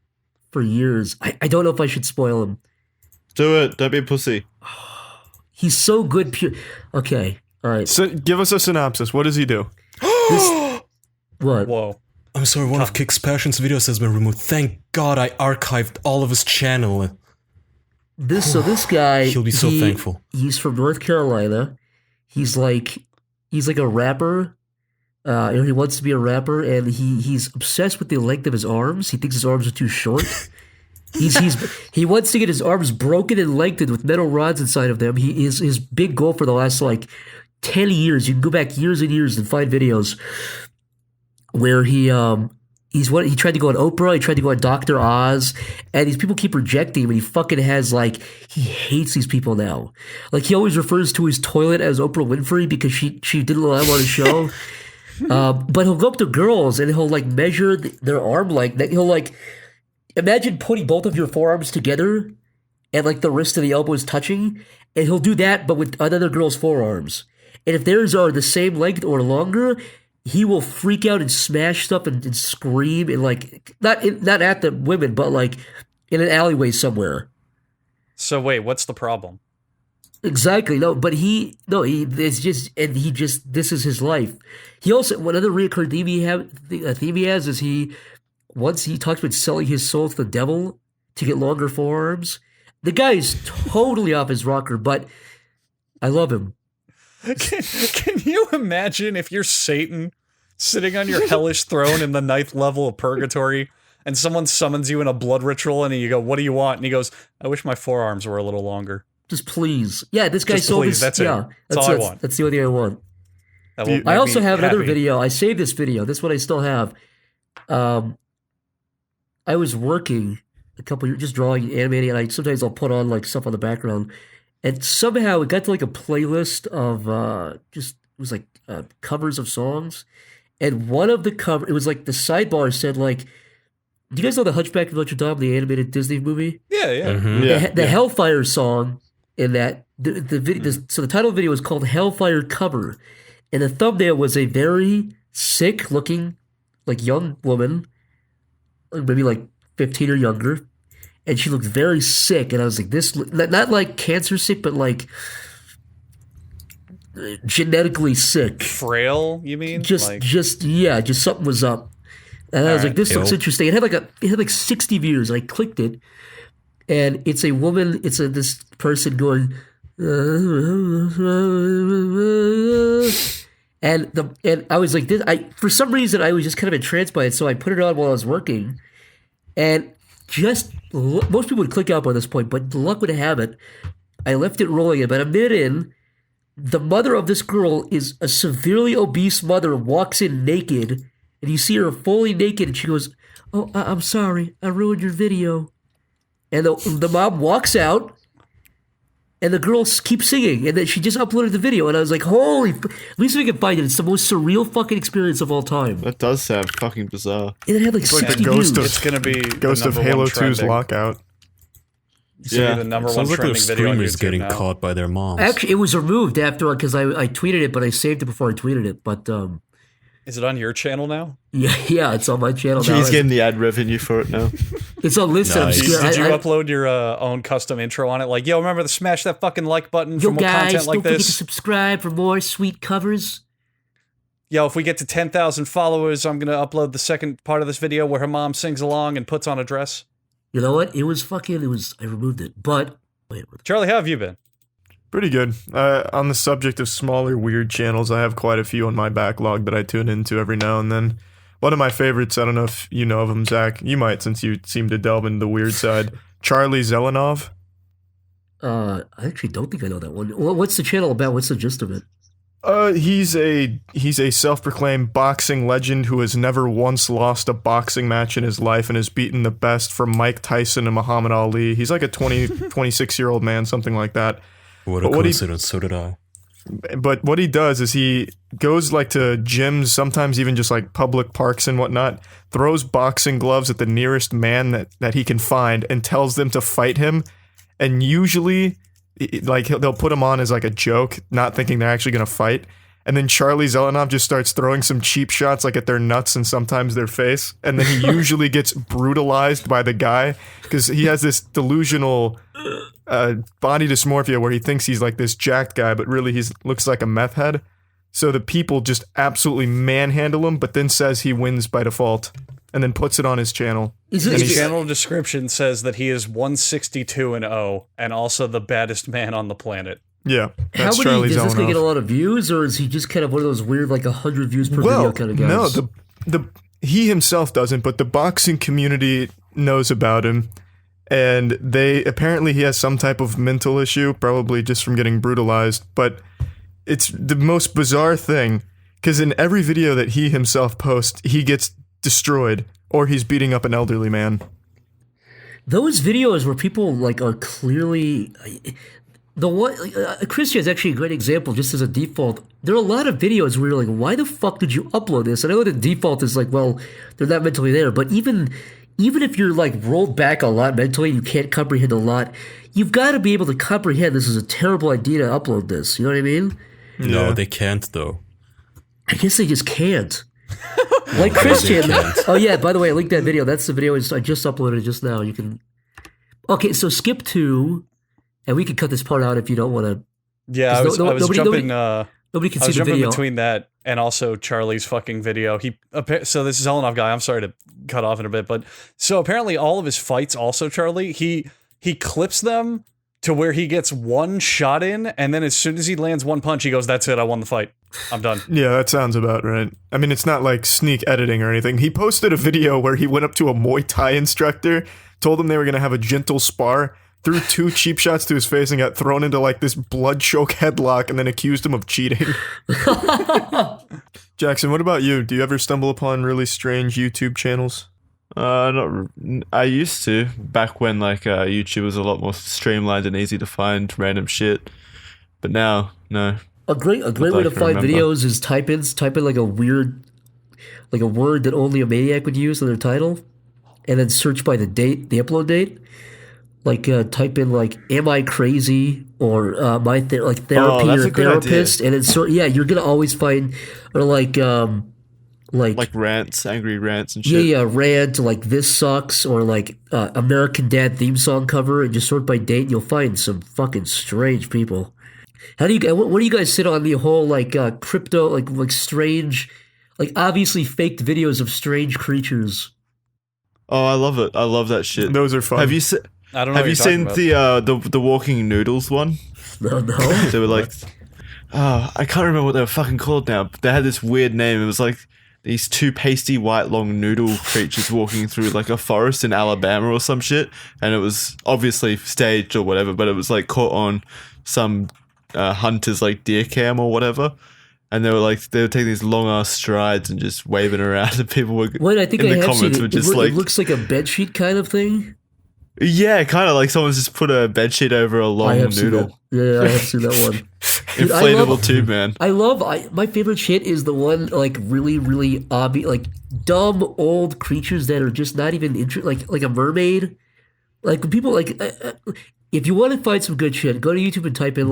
for years. I don't know if I should spoil him. Do it. Don't be a pussy. He's so good. Okay. All right. So, give us a synopsis. What does he do? What? Whoa. I'm sorry, one of Kicks Passion's videos has been removed. Thank God I archived all of his channel. This guy. He'll be so thankful. He's from North Carolina. He's like a rapper. He wants to be a rapper, and he's obsessed with the length of his arms. He thinks his arms are too short. He wants to get his arms broken and lengthened with metal rods inside of them. His big goal for the last like 10 years. You can go back years and years and find videos where he tried to go on Oprah, he tried to go on Dr. Oz, and these people keep rejecting him, and he fucking has like he hates these people now. Like he always refers to his toilet as Oprah Winfrey because she didn't allow him on his show. But he'll go up to girls and he'll like measure their arm length. He'll like imagine putting both of your forearms together and like the wrist and the elbow is touching, and he'll do that but with another girl's forearms. And if theirs are the same length or longer, he will freak out and smash stuff and scream and like not at the women, but like in an alleyway somewhere. So wait, what's the problem? Exactly. This is his life. He also, one other recurring theme he has is he talks about selling his soul to the devil to get longer forearms. The guy is totally off his rocker, but I love him. Can you imagine if you're Satan sitting on your hellish throne in the 9th level of purgatory and someone summons you in a blood ritual and you go, "What do you want?" And he goes, "I wish my forearms were a little longer." Just please. Yeah, this guy Just sold please, his. that's it. Yeah, That's all I want. That's the only thing I want. That will I make also me have another happy. video. I saved this video. This one I still have. I was working a couple years, just drawing, animating, and sometimes I'll put on like stuff on the background, and somehow it got to like a playlist of covers of songs, and one of the it was like the sidebar said like, do you guys know the Hunchback of Notre Dame, the animated Disney movie? Yeah, yeah. Mhm. Yeah. The Hellfire song in that the video. So the title of the video was called Hellfire Cover, and the thumbnail was a very sick looking, like young woman, maybe like 15 or younger, and she looked very sick. And I was like, this not like cancer sick, but like genetically sick. Frail, you mean? Just something was up. And I was All like, this looks Ew. interesting. It had like 60 views, and I clicked it. and it's a woman. It's this person going, and I was like, this. For some reason I was just kind of entranced by it, so I put it on while I was working, and just most people would click out by this point, but luck would have it, I left it rolling. About a minute in, the mother of this girl is a severely obese mother, walks in naked, and you see her fully naked, and she goes, "Oh, I'm sorry, I ruined your video." And the mom walks out, and the girl keeps singing, and then she just uploaded the video, and I was like, holy, at least we can find it. It's the most surreal fucking experience of all time. That does sound fucking bizarre. And it had like It's 60 like the ghost views. of, It's gonna be ghost of Halo 2's lockout. It's gonna be the number one Sounds like trending those video on screamers YouTube getting now. caught by their moms. Actually, it was removed after, because I tweeted it, but I saved it before I tweeted it. But Is it on your channel now? yeah, it's on my channel now. He's getting the ad revenue for it now. It's on list. Nice. Did you upload your own custom intro on it? Like, yo, remember to smash that fucking like button for Yo more guys, content like don't forget to this? subscribe for more sweet covers. Yo, if we get to 10,000 followers, I'm gonna upload the second part of this video where her mom sings along and puts on a dress. You know what? I removed it. But wait, Charlie, how have you been? Pretty good. On the subject of smaller weird channels, I have quite a few on my backlog that I tune into every now and then. One of my favorites, I don't know if you know of him, Zach. You might, since you seem to delve into the weird side. Charlie Zelenov. I actually don't think I know that one. What's the channel about? What's the gist of it? He's a self-proclaimed boxing legend who has never once lost a boxing match in his life and has beaten the best from Mike Tyson and Muhammad Ali. He's like a 26-year-old man, something like that. What a But coincidence, so did I. But what he does is he goes like to gyms, sometimes even just like public parks and whatnot, throws boxing gloves at the nearest man that he can find and tells them to fight him. And usually, like, they'll put him on as like a joke, not thinking they're actually going to fight. And then Charlie Zelenov just starts throwing some cheap shots like at their nuts and sometimes their face. And then he usually gets brutalized by the guy because he has this delusional body dysmorphia where he thinks he's like this jacked guy, but really he looks like a meth head. So the people just absolutely manhandle him, but then says he wins by default and then puts it on his channel. His channel description says that he is 162-0 and also the baddest man on the planet. Yeah, How that's many, Charlie does this guy Zelenov. get a lot of views, or is he just kind of one of those weird, like 100 views per video kind of guys? No, he himself doesn't, but the boxing community knows about him, and he has some type of mental issue, probably just from getting brutalized. But it's the most bizarre thing because in every video that he himself posts, he gets destroyed or he's beating up an elderly man. Those videos where people like are clearly the one. Christian is actually a great example. Just as a default, there are a lot of videos where you're like, "Why the fuck did you upload this?" And I know the default is like, "Well, they're not mentally there." But even if you're like rolled back a lot mentally, you can't comprehend a lot. You've got to be able to comprehend this is a terrible idea to upload this. You know what I mean? No, Yeah. they can't though. I guess they just can't. Like Christian. Oh yeah, by the way, I linked that video. That's the video I just uploaded just now. You can. Okay, so skip to, and we can cut this part out if you don't want to. Yeah, I was jumping. Nobody can I see was the jumping video. between that and also Charlie's fucking video. So this is Zelenov guy. I'm sorry to cut off in a bit, but so apparently all of his fights, also Charlie, he clips them to where he gets one shot in, and then as soon as he lands one punch, he goes, "That's it. I won the fight. I'm done." Yeah, that sounds about right. I mean, it's not like sneak editing or anything. He posted a video where he went up to a Muay Thai instructor, told him they were going to have a gentle spar, threw 2 cheap shots to his face and got thrown into like this blood choke headlock and then accused him of cheating. Jackson, what about you? Do you ever stumble upon really strange YouTube channels? I used to back when like YouTube was a lot more streamlined and easy to find random shit, but now no. A great way I to can find remember. videos is type in like a weird, like a word that only a maniac would use in their title, and then search by the upload date. Like type in like "Am I crazy?" or therapy that's or a good therapist, and it's you're gonna always find, or like Rants, angry rants and yeah, shit. rant, like "This sucks," or like American Dad theme song cover, and just sort by date, and you'll find some fucking strange people. What do you guys sit on the whole like crypto, like strange, like obviously faked videos of strange creatures? Oh, I love it. I love that shit. Those are fun. Have you I don't know. Have what you you're talking seen about. the walking noodles one? No. They were like, I can't remember what they were fucking called now. But they had this weird name. It was like these two pasty white long noodle creatures walking through like a forest in Alabama or some shit, and it was obviously staged or whatever, but it was like caught on some hunter's like deer cam or whatever. And they were taking these long ass strides and just waving around, and people were Wait, I think in I the have seen comments it. were just like, It looks like a bedsheet kind of thing. yeah, kind of like someone's just put a bedsheet over a I long have seen that. noodle. Yeah, I have seen that one. Dude, Inflatable tube, man. my favorite shit is the one like really obvious, like dumb old creatures that are just not even like a mermaid. Like when people like if you want to find some good shit, go to YouTube and type in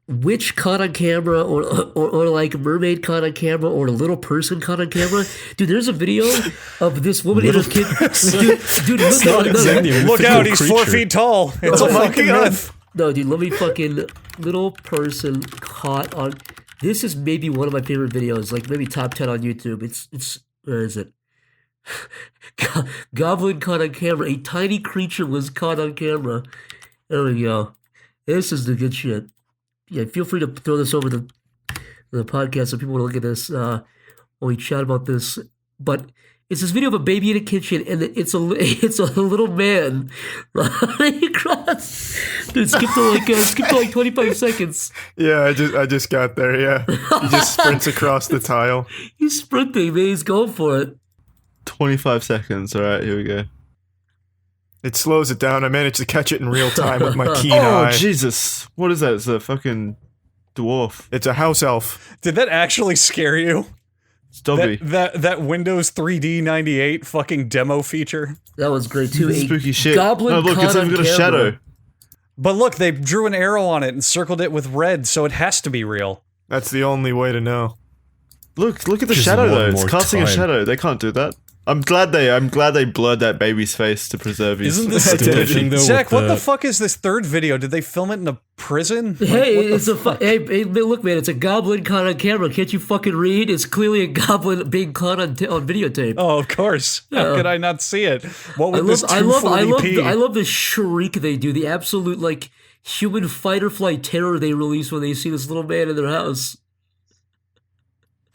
witch caught on camera or like mermaid caught on camera or a little person caught on camera. Dude, there's a video of this woman and her kid. Dude, Look out, he's 4 feet tall. It's a fucking myth. No, dude, let me fucking little person caught on. This is maybe one of my favorite videos, like maybe top 10 on YouTube. It's where is it? Goblin caught on camera. A tiny creature was caught on camera. There we go. This is the good shit. Yeah, feel free to throw this over the podcast so people want to look at this when we chat about this. But it's this video of a baby in a kitchen, and it's a little man running across. Dude, skip to like 25 seconds. Yeah, I just got there. Yeah, he just sprints across the tile. He's sprinting, man. He's going for it. 25 seconds. All right, here we go. It slows it down. I managed to catch it in real time with my keen Oh, eye. Jesus. What is that? It's a fucking dwarf. It's a house elf. Did that actually scare you? It's Dobby. That Windows 3D 98 fucking demo feature. That was great too. Spooky shit. Goblin Oh, look, it's caught even on got a camera. shadow. But look, they drew an arrow on it and circled it with red, so it has to be real. That's the only way to know. Look at the Just shadow one though. It's more casting a time. shadow. They can't do that. I'm glad they blurred that baby's face to preserve his Isn't this Thing, though, Zach, with what the fuck is this third video? Did they film it in a prison? Hey, it's hey, look, man, it's a goblin caught on camera. Can't you fucking read? It's clearly a goblin being caught on videotape. Oh, of course. How could I not see it? What with this I 240p? love the shriek they do, the absolute like human fight or flight terror they release when they see this little man in their house.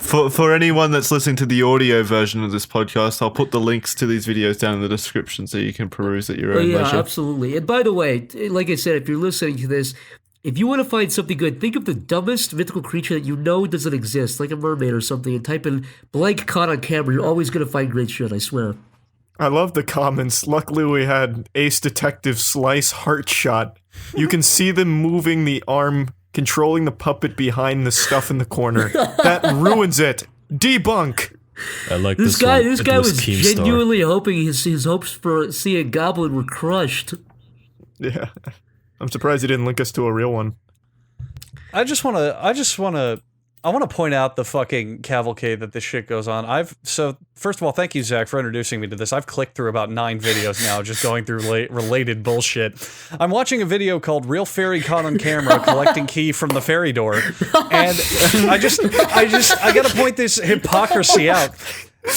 For anyone that's listening to the audio version of this podcast, I'll put the links to these videos down in the description so you can peruse at your own Yeah, leisure. absolutely. And by the way, like I said, if you're listening to this, if you want to find something good, think of the dumbest mythical creature that you know doesn't exist, like a mermaid or something, and type in blank caught on camera. You're always going to find great shit, I swear. I love the comments. Luckily, we had Ace Detective Slice Heart Shot. You can see them moving the arm, controlling the puppet behind the stuff in the corner. That ruins it. Debunk. I like This this guy, one. this It guy was Keemstar. genuinely hoping his hopes for seeing a goblin were crushed. Yeah. I'm surprised he didn't link us to a real one. I want to point out the fucking cavalcade that this shit goes on. So first of all, thank you, Zach, for introducing me to this. I've clicked through about 9 videos now, just going through related bullshit. I'm watching a video called "Real Fairy Caught on Camera Collecting Key from the Fairy Door," and I gotta point this hypocrisy out.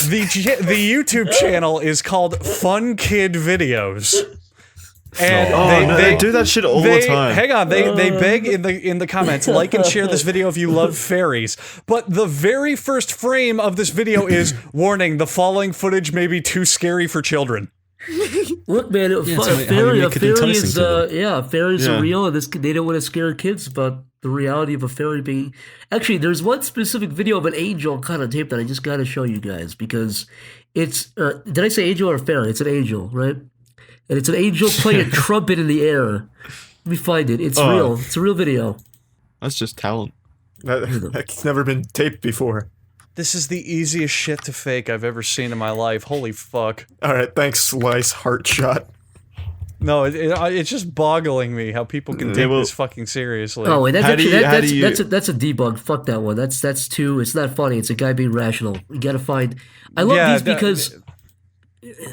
The YouTube channel is called Fun Kid Videos. And they do that shit all the time. Hang on, they beg in the comments, like and share this video if you love fairies. But the very first frame of this video is warning: the following footage may be too scary for children. Look, man, it's how you make it enticing to them. fairies Yeah. are real, and they don't want to scare kids about the reality of a fairy being. Actually, there's one specific video of an angel caught on tape that I just got to show you guys because it's. Did I say angel or fairy? It's an angel, right? And it's an angel playing a trumpet in the air. Let me find it. It's real. It's a real video. That's just talent. That's never been taped before. This is the easiest shit to fake I've ever seen in my life. Holy fuck. All right, thanks, Slice Heart Shot. No, it's just boggling me how people can take this fucking seriously. Oh, and that's How do actually you- that's a debug. Fuck that one. That's too. It's not funny. It's a guy being rational. You gotta find. I love these because.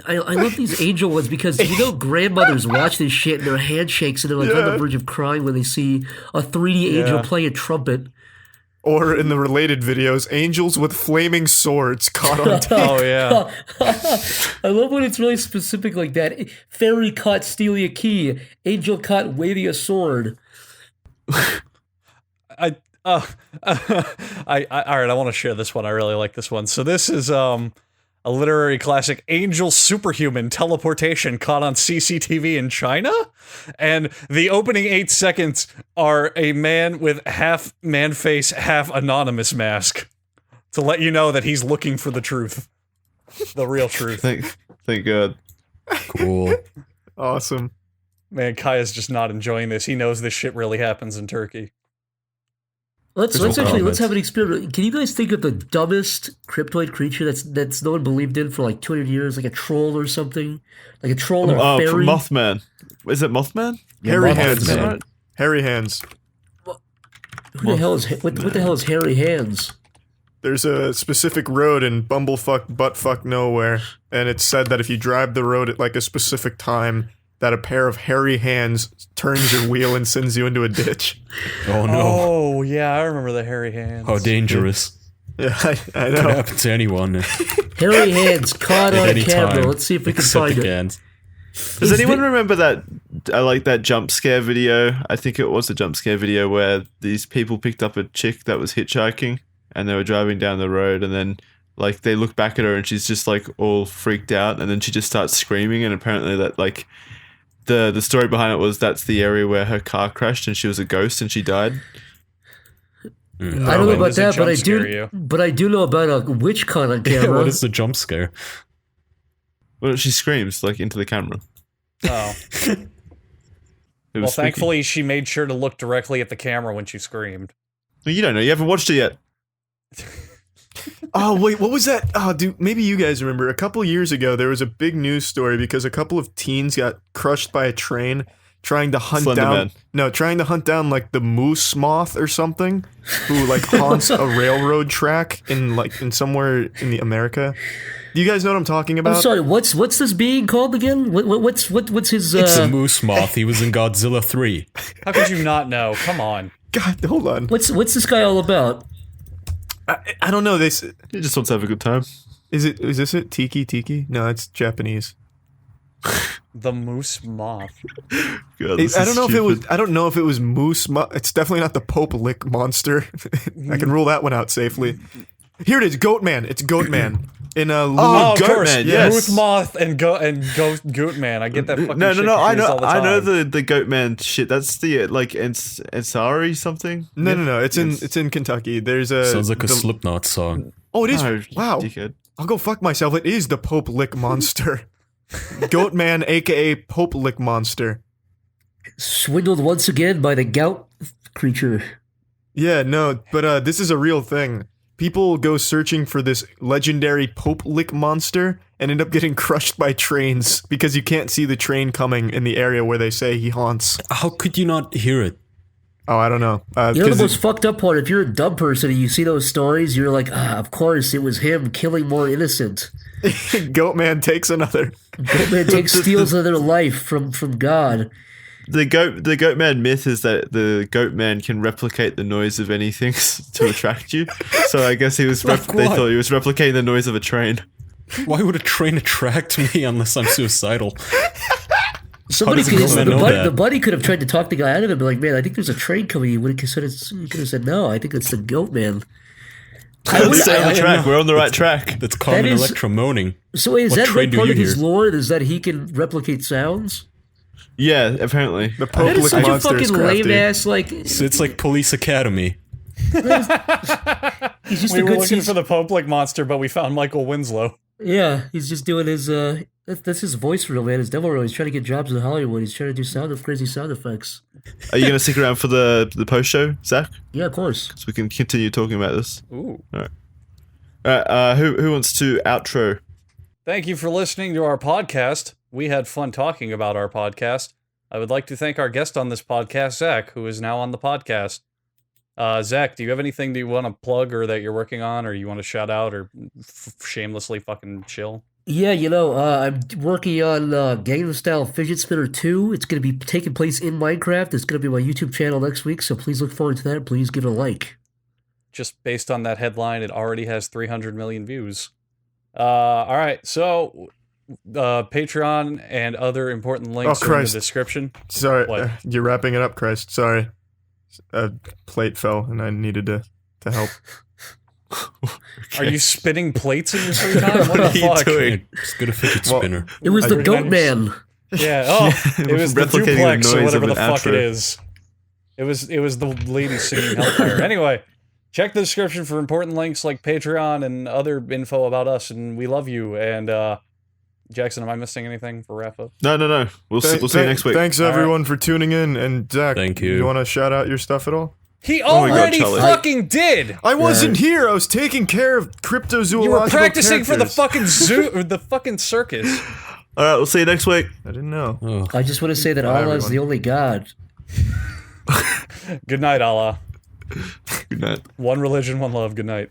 I love these angel ones because you know grandmothers watch this shit and their hand shakes and they're like on the verge of crying when they see a 3D angel play a trumpet. Or in the related videos, angels with flaming swords caught on tape. Oh yeah. I love when it's really specific like that. Fairy caught stealing a key. Angel caught waving a sword. I all right, I want to share this one. I really like this one. So this is a literary classic, Angel Superhuman Teleportation caught on CCTV in China. And the opening 8 seconds are a man with half man face, half anonymous mask to let you know that he's looking for the truth. The real truth. Thank God. Cool. Awesome. Man, Kaya's just not enjoying this. He knows this shit really happens in Turkey. Let's no have comment. an experiment. Can you guys think of the dumbest cryptoid creature that's no one believed in for like 200 years, like a troll or something, like a troll or a fairy? Mothman. Is it Mothman? Hairy Mothman. hands. Man. Hairy hands. Who the hell is what the hell is hairy hands? There's a specific road in bumblefuck buttfuck nowhere, and it's said that if you drive the road at like a specific time, that a pair of hairy hands turns your wheel and sends you into a ditch. Oh no. Oh, yeah, I remember the hairy hands. How dangerous. Yeah, I Could know. happen to anyone. Hairy hands caught At on any camera. time. Let's see if we can Except find the it. cans. Does anyone remember that? I like that jump scare video. I think it was a jump scare video where these people picked up a chick that was hitchhiking, and they were driving down the road, and then like they look back at her, and she's just like all freaked out, and then she just starts screaming, and apparently that like the story behind it was that's the area where her car crashed, and she was a ghost, and she died. I don't know When about does it that, but I jump scare do. you? But I do know about a witch con on camera. What is the jump scare? Well, she screams like into the camera. Oh. It Well, was spooky. thankfully, she made sure to look directly at the camera when she screamed. Well, you don't know. You haven't watched it yet. Oh, wait, what was that? Oh, dude, maybe you guys remember. A couple years ago, there was a big news story because a couple of teens got crushed by a train trying to hunt Slender down... Man. No, trying to hunt down, like, the moose moth or something, who, like, haunts a railroad track in somewhere in the America. Do you guys know what I'm talking about? I'm sorry. What's this being called again? What's his? It's a moose moth. He was in Godzilla 3. How could you not know? Come on. God, hold on. What's this guy all about? I don't know. He just wants to have a good time. Is this it? Tiki? No, it's Japanese. The moose moth. God, this I is don't know if it stupid. was. I don't know if it was moose. It's definitely not the Pope Lick monster. I can rule that one out safely. Here it is, Goat Man. It's Goat Man in a Oh, of Goat course. Man, yes. Moose moth and Goat Man. I get that fucking No. shit I confused all know. the I know time. the goat man shit. That's the like Ansari something. No. It's in Kentucky. There's a. Sounds like a the- Slipknot song. Oh, it is. No, Wow. dickhead. I'll go fuck myself. It is the Pope Lick monster. Goat Man, aka Pope Lick monster. Swindled once again by the gout creature. Yeah, no, but this is a real thing. People go searching for this legendary Pope Lick monster and end up getting crushed by trains because you can't see the train coming in the area where they say he haunts. How could you not hear it? Oh, I don't know. You know the 'Cause most fucked up part? If you're a dumb person and you see those stories, you're like, of course, it was him killing more innocent. Goat Man takes another. Goat Man steals another life from God. The goat man myth is that the goat man can replicate the noise of anything to attract you. So I guess he was. Like They what? thought he was replicating the noise of a train. Why would a train attract me unless I'm suicidal? Somebody does the Goat Man know that? the buddy could have tried to talk the guy out of it, and be like, man, I think there's a train coming. You could have said, no, I think it's the Goat Man. Let's stay on the I track. know. We're on the right track. That's Carmen is- Electra moaning. So is What that train like do part you of his hear? lore? Is that he can replicate sounds? Yeah, apparently. The Pope That is Lick such a monster is fucking lame crafty. ass, like, So it's like Police Academy. he's just We a were good looking season. for the Pope Lick monster, but we found Michael Winslow. Yeah, he's just doing his, that's his voice reel, man, his demo reel. He's trying to get jobs in Hollywood. He's trying to do crazy sound effects. Are you going to stick around for the post show, Zach? Yeah, of course. So we can continue talking about this. Ooh. All right. Who wants to outro? Thank you for listening to our podcast. We had fun talking about our podcast. I would like to thank our guest on this podcast, Zach, who is now on the podcast. Zach, do you have anything that you want to plug or that you're working on or you want to shout out or shamelessly fucking chill? Yeah, I'm working on Gangnam Style Fidget Spinner 2. It's going to be taking place in Minecraft. It's going to be my YouTube channel next week, so please look forward to that. Please give it a like. just based on that headline, it already has 300 million views. All right, so Patreon and other important links are in the description. Sorry, What? You're wrapping it up, Christ. Sorry. A plate fell and I needed to help. Are you spinning plates in your free time? What What the are you fuck? doing? Just get a fidget spinner. It was the Are you goat nice? man. Yeah. Oh, it was the Replicating the duplex or noise whatever of the an fuck it outro. is. It was the lady singing Hellfire. Anyway, check the description for important links like Patreon and other info about us. And we love you. And Jackson, am I missing anything for wrap up? No. We'll see you next week. Thanks everyone for tuning in. And Zach, Thank you. You want to shout out your stuff at all? He my God, already Charlie. fucking did. I wasn't here. I was taking care of cryptozoological You were practicing for the characters. fucking zoo or the fucking circus. All right, we'll see you next week. I didn't know. Oh. I just want to say that Allah is everyone. the only God. Good night, Allah. Good night. One religion, one love. Good night.